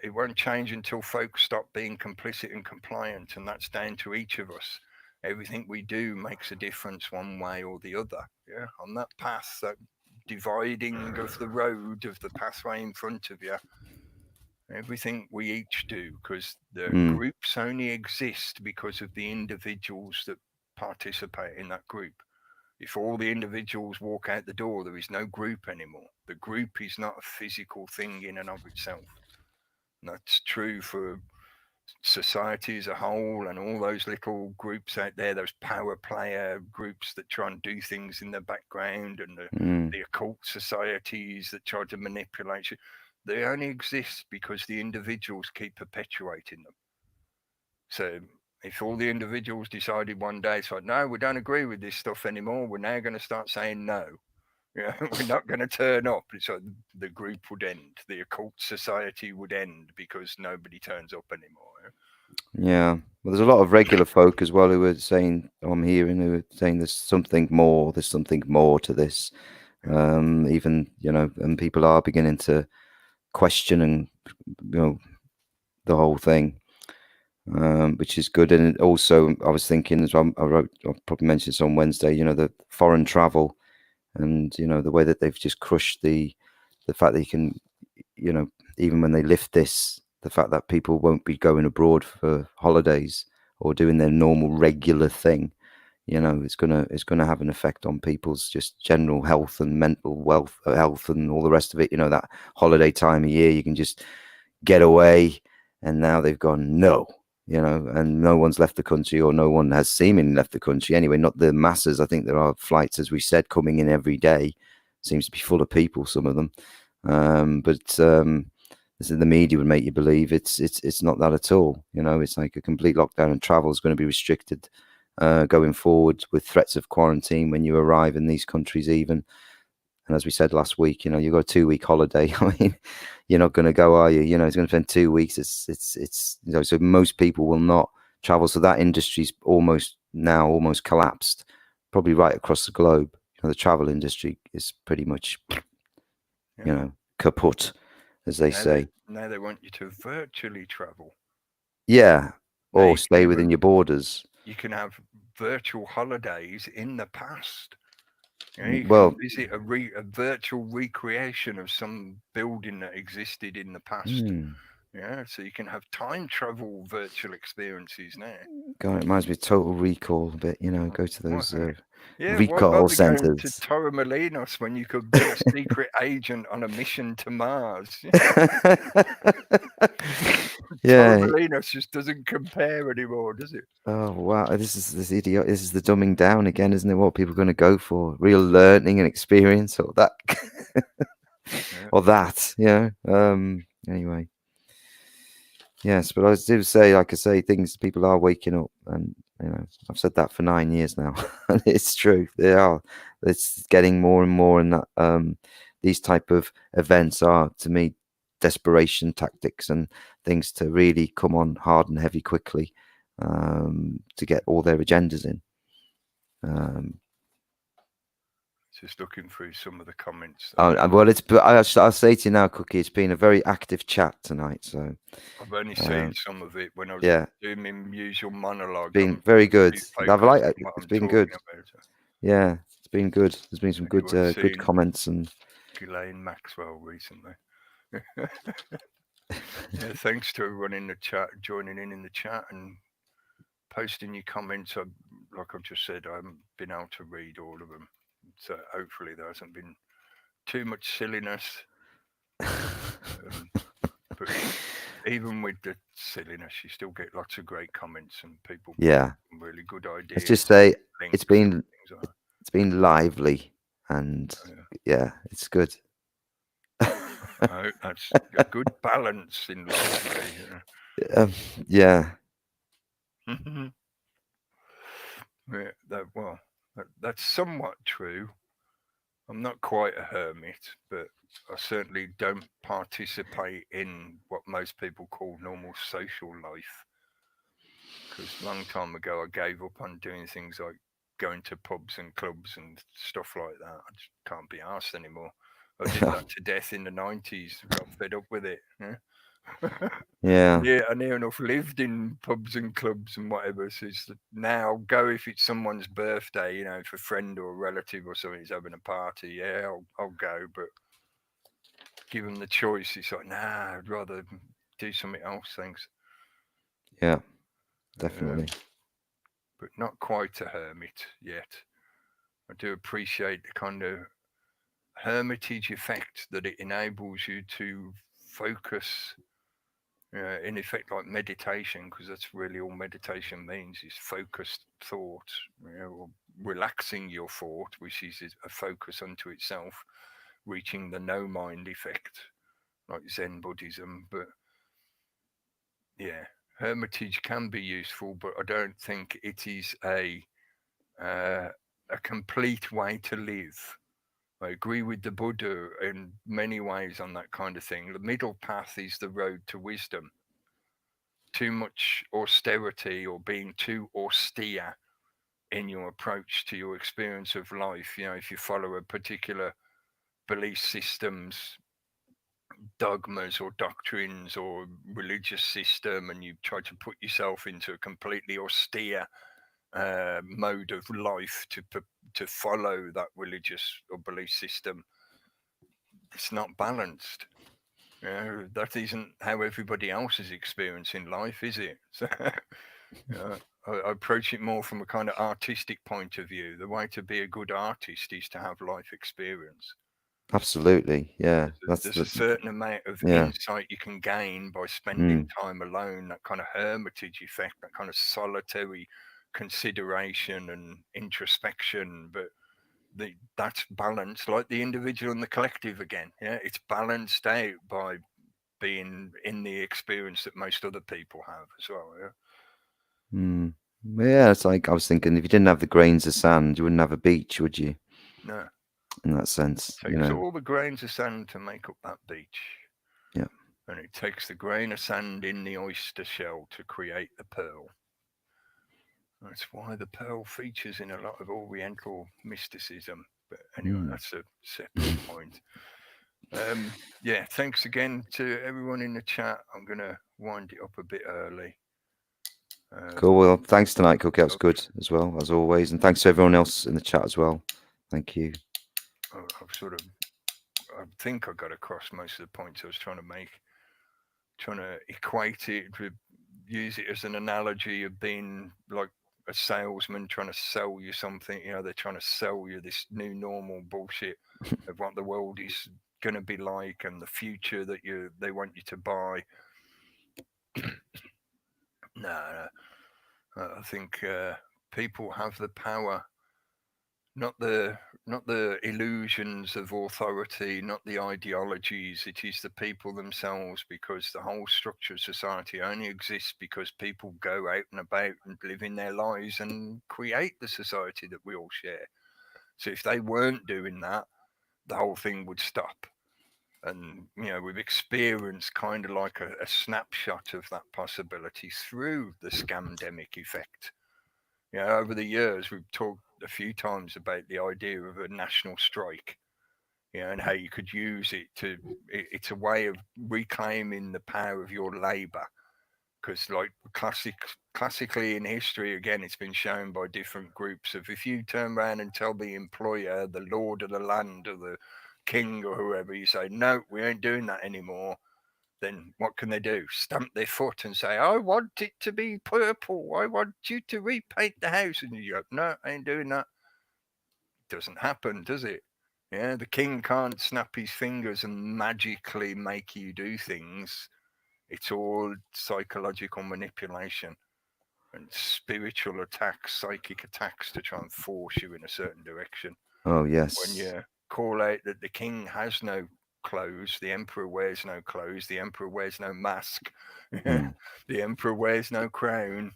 it won't change until folks stop being complicit and compliant, and that's down to each of us. Everything we do makes a difference one way or the other. Yeah, on that path, that dividing of the road, of the pathway in front of you, everything we each do, because the groups only exist because of the individuals that participate in that group. If all the individuals walk out the door, there is no group anymore. The group is not a physical thing in and of itself. And that's true for society as a whole, and all those little groups out there, those power player groups that try and do things in the background, and the occult societies that try to manipulate you. They only exist because the individuals keep perpetuating them. So if all the individuals decided one day, it's like, no, we don't agree with this stuff anymore, we're now going to start saying no. Yeah, we're not going to turn up. It's like the group would end. The occult society would end because nobody turns up anymore. Yeah. Well, there's a lot of regular folk as well who are saying, I'm hearing, who are saying there's something more to this. Even, and people are beginning to question and, the whole thing, which is good. And also, I was thinking as well, I probably mentioned this on Wednesday, the foreign travel and, the way that they've just crushed the fact that you can, even when they lift this, the fact that people won't be going abroad for holidays or doing their normal regular thing, it's gonna have an effect on people's just general health and mental health and all the rest of it. That holiday time of year, you can just get away, and now they've gone no, and no one's left the country, or no one has seemingly left the country anyway. Not the masses. I think there are flights, as we said, coming in every day. Seems to be full of people, some of them. But the media would make you believe it's not that at all. It's like a complete lockdown, and travel is going to be restricted going forward, with threats of quarantine when you arrive in these countries even. And as we said last week, you've got a 2-week holiday. I mean, you're not going to go, are you? It's going to spend 2 weeks. It's so most people will not travel. So that industry's almost collapsed, probably right across the globe. The travel industry is pretty much, kaput, as they say. Now they want you to virtually travel. Yeah, or stay within your borders. You can have virtual holidays in the past. You can visit a virtual recreation of some building that existed in the past. Yeah, so you can have time travel virtual experiences now. God, it reminds me of Total Recall a bit. Go to those recall centers. Going to Torremolinos when you could be a secret agent on a mission to Mars. Yeah, Torremolinos just doesn't compare anymore, does it? Oh wow, this is the dumbing down again, isn't it? What people are going to go for? Real learning and experience, or that, or that, Anyway, yes, but I do say, like I say, people are waking up, and I've said that for 9 years now, and it's true. They are. It's getting more and more, and that these type of events are, to me, desperation tactics and things to really come on hard and heavy quickly. To get all their agendas in. Just looking through some of the comments. I'll say to you now, Cookie, it's been a very active chat tonight. So I've only seen some of it when I was doing my usual monologue. It's been very good. I've liked it. It's been good. Yeah, it's been good. There's been some good comments and Ghislaine Maxwell recently. Thanks to everyone in the chat, joining in the chat and posting your comments. Like I've just said, I haven't been able to read all of them, so hopefully there hasn't been too much silliness. But even with the silliness, you still get lots of great comments and people. Really good ideas. Let's just say it's been lively, and it's good. That's a good balance in lively. That's somewhat true. I'm not quite a hermit, but I certainly don't participate in what most people call normal social life. Because a long time ago, I gave up on doing things like going to pubs and clubs and stuff like that. I just can't be arsed anymore. I did that to death in the 90s. Got fed up with it. Yeah. Yeah. Yeah, I near enough lived in pubs and clubs and whatever. So it's now I'll go if it's someone's birthday, you know, if a friend or a relative or something is having a party. Yeah, I'll go. But give them the choice. It's like, nah, I'd rather do something else. Thanks. Yeah. Definitely. But not quite a hermit yet. I do appreciate the kind of hermitage effect that it enables you to focus, in effect, like meditation, because that's really all meditation means is focused thought, or relaxing your thought, which is a focus unto itself, reaching the no mind effect, like Zen Buddhism. But yeah, hermitage can be useful, but I don't think it is uh, a complete way to live. I agree with the Buddha in many ways on that kind of thing. The middle path is the road to wisdom. Too much austerity or being too austere in your approach to your experience of life, if you follow a particular belief systems, dogmas or doctrines or religious system, and you try to put yourself into a completely austere mode of life to follow that religious or belief system, it's not balanced. That isn't how everybody else is experiencing life, is it? So, I approach it more from a kind of artistic point of view. The way to be a good artist is to have life experience. Absolutely. Yeah. That's There's a the. certain amount of Yeah. insight you can gain by spending Mm. time alone, that kind of hermitage effect, that kind of solitary consideration and introspection. But that's balanced, like the individual and the collective again. Yeah, it's balanced out by being in the experience that most other people have as well. Yeah. Mm. Yeah, it's like I was thinking, if you didn't have the grains of sand, you wouldn't have a beach, would you? No, In that sense, it takes all the grains of sand to make up that beach. Yeah. And it takes the grain of sand in the oyster shell to create the pearl. That's why the pearl features in a lot of Oriental mysticism. But anyway, that's a separate point. Yeah, thanks again to everyone in the chat. I'm going to wind it up a bit early. Cool. Well, thanks tonight, Cookie. That was good as well, as always. And thanks to everyone else in the chat as well. Thank you. I think I got across most of the points I was trying to make. Trying to equate it, use it as an analogy of being like a salesman trying to sell you something. They're trying to sell you this new normal bullshit of what the world is going to be like and the future that they want you to buy. No, I think people have the power, not the illusions of authority, not the ideologies. It is the people themselves, because the whole structure of society only exists because people go out and about and live in their lives and create the society that we all share. So if they weren't doing that, the whole thing would stop. And we've experienced kind of like a snapshot of that possibility through the scamdemic effect. Over the years, we've talked a few times about the idea of a national strike, and how you could use it it's a way of reclaiming the power of your labor. Because like classically in history, again, it's been shown by different groups of, if you turn around and tell the employer, the lord of the land or the king or whoever, you say, no, we ain't doing that anymore, then what can they do? Stamp their foot and say, I want it to be purple. I want you to repaint the house. And you go, no, I ain't doing that. Doesn't happen, does it? Yeah, the king can't snap his fingers and magically make you do things. It's all psychological manipulation and spiritual attacks, psychic attacks to try and force you in a certain direction. Oh, yes. When you call out that the king has no clothes, the emperor wears no clothes, the emperor wears no mask, the emperor wears no crown,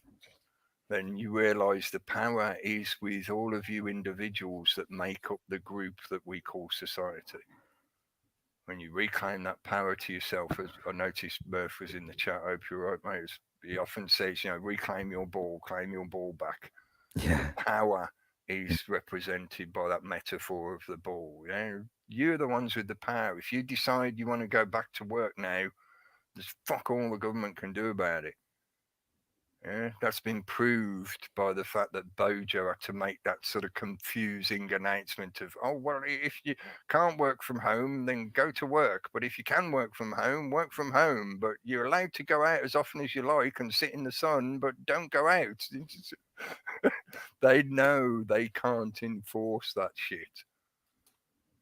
then you realize the power is with all of you individuals that make up the group that we call society. When you reclaim that power to yourself, as I noticed Murph was in the chat, I hope you're right, mate. He often says, reclaim your ball, claim your ball back. Yeah. Power is represented by that metaphor of the ball. You're the ones with the power. If you decide you want to go back to work now, there's fuck all the government can do about it. Yeah, that's been proved by the fact that Bojo had to make that sort of confusing announcement of, oh, well, if you can't work from home, then go to work. But if you can work from home, work from home. But you're allowed to go out as often as you like and sit in the sun, but don't go out. They know they can't enforce that shit.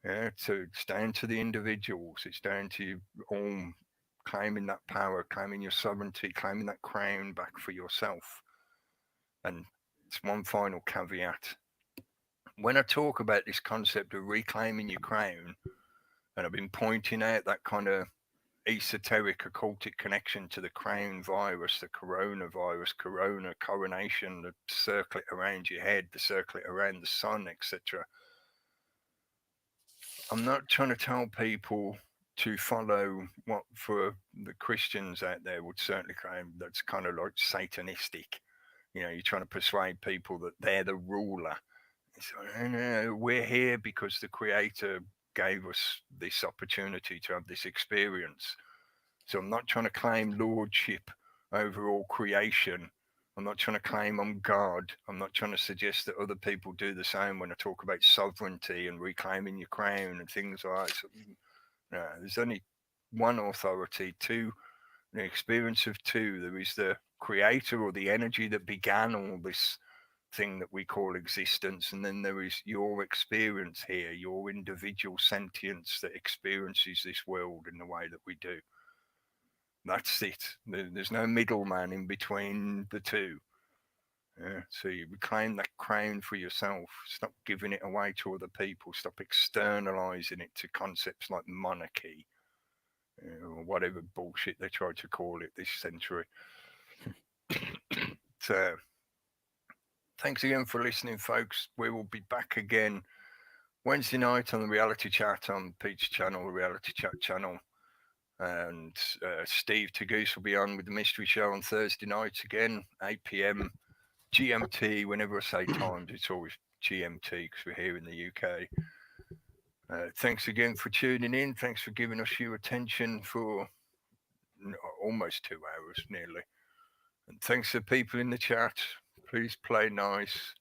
Yeah, so it's down to the individuals. It's down to you all claiming that power, claiming your sovereignty, claiming that crown back for yourself. And it's one final caveat. When I talk about this concept of reclaiming your crown, and I've been pointing out that kind of esoteric occultic connection to the crown virus, the coronavirus, coronation, the circlet around your head, the circlet around the sun, etc. I'm not trying to tell people to follow what for the Christians out there would certainly claim that's kind of like satanistic. You're trying to persuade people that they're the ruler. So, no, we're here because the Creator gave us this opportunity to have this experience. So I'm not trying to claim lordship over all creation. I'm not trying to claim I'm God. I'm not trying to suggest that other people do the same when I talk about sovereignty and reclaiming your crown and things like that. So, no, there's only one authority, two, the experience of two. There is the Creator or the energy that began all this thing that we call existence, and then there is your experience here, your individual sentience that experiences this world in the way that we do. That's it. There's no middleman in between the two. So you reclaim that crown for yourself. Stop giving it away to other people. Stop externalizing it to concepts like monarchy, or whatever bullshit they try to call it this century. So thanks again for listening, folks. We will be back again Wednesday night on the Reality Chat on Pete's channel, the Reality Chat channel. And Steve Tagoose will be on with the Mystery Show on Thursday night again, 8 p.m. GMT. Whenever I say times, it's always GMT because we're here in the UK. Thanks again for tuning in. Thanks for giving us your attention for almost 2 hours, nearly. And thanks to people in the chat. Please play nice.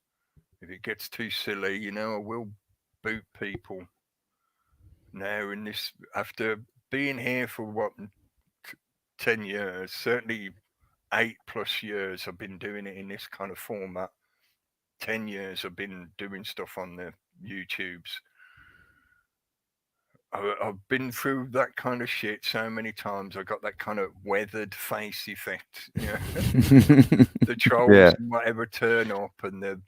If it gets too silly, I will boot people. Now in this, after being here for 10 years, certainly 8+ years I've been doing it in this kind of format. 10 years I've been doing stuff on the YouTubes. I've been through that kind of shit so many times. I got that kind of weathered face effect. The trolls and whatever turn up, and the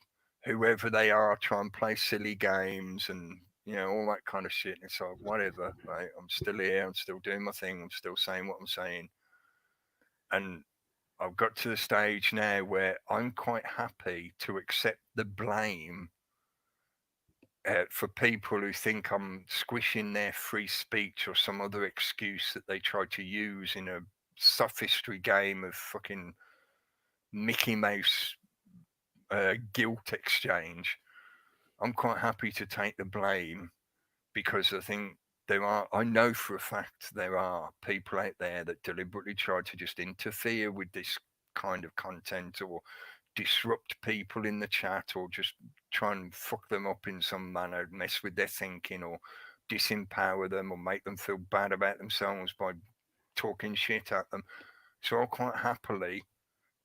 whoever they are try and play silly games and all that kind of shit. It's like, whatever, right? I'm still here. I'm still doing my thing. I'm still saying what I'm saying. And I've got to the stage now where I'm quite happy to accept the blame for people who think I'm squishing their free speech or some other excuse that they try to use in a sophistry game of fucking Mickey Mouse guilt exchange. I'm quite happy to take the blame because I think I know for a fact there are people out there that deliberately try to just interfere with this kind of content or disrupt people in the chat or just try and fuck them up in some manner, mess with their thinking or disempower them or make them feel bad about themselves by talking shit at them. So I'll quite happily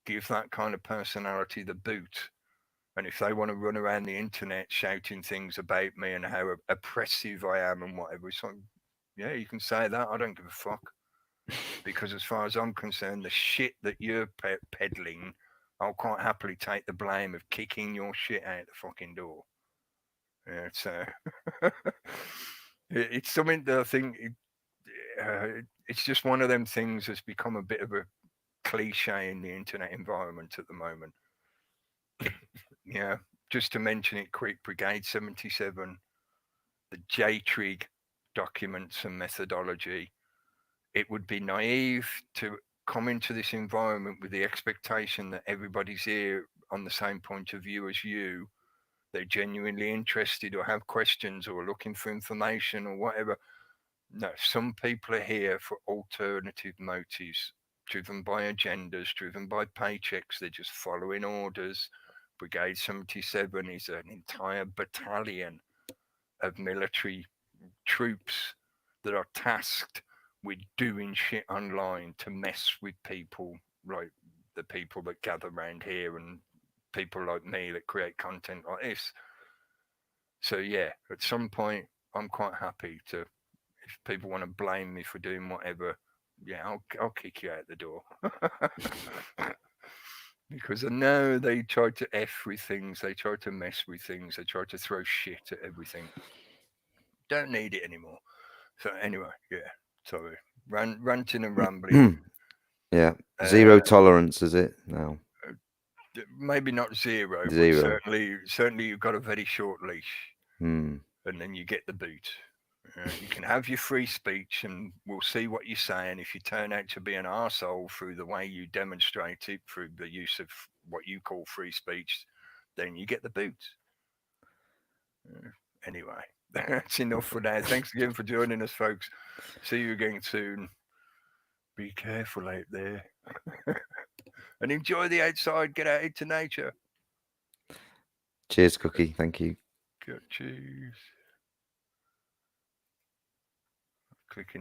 give that kind of personality the boot. And if they want to run around the internet shouting things about me and how oppressive I am and whatever, it's like, yeah, you can say that. I don't give a fuck. Because as far as I'm concerned, the shit that you're peddling, I'll quite happily take the blame of kicking your shit out the fucking door. Yeah, it's something that I think it's just one of them things that's become a bit of a cliche in the internet environment at the moment. Yeah, just to mention it quick, Brigade 77, the J-Trig documents and methodology. It would be naive to come into this environment with the expectation that everybody's here on the same point of view as you. They're genuinely interested or have questions or looking for information or whatever. No, some people are here for alternative motives, driven by agendas, driven by paychecks. They're just following orders. Brigade 77 is an entire battalion of military troops that are tasked with doing shit online to mess with people like the people that gather around here and people like me that create content like this. So yeah, at some point I'm quite happy to, if people want to blame me for doing whatever, yeah, I'll kick you out the door. Because I know they try to F with things, they try to mess with things, they try to throw shit at everything. Don't need it anymore. So anyway, yeah, sorry. Ranting and rambling. Yeah. Zero tolerance, is it? No. Maybe not zero, but Zero. certainly you've got a very short leash, Hmm. and then you get the boot. You can have your free speech, and we'll see what you say. And if you turn out to be an arsehole through the way you demonstrate it, through the use of what you call free speech, then you get the boot. Anyway, that's enough for now. Thanks again for joining us, folks. See you again soon. Be careful out there. And enjoy the outside. Get out into nature. Cheers, Cookie. Thank you. Good. Cheers. Clicking the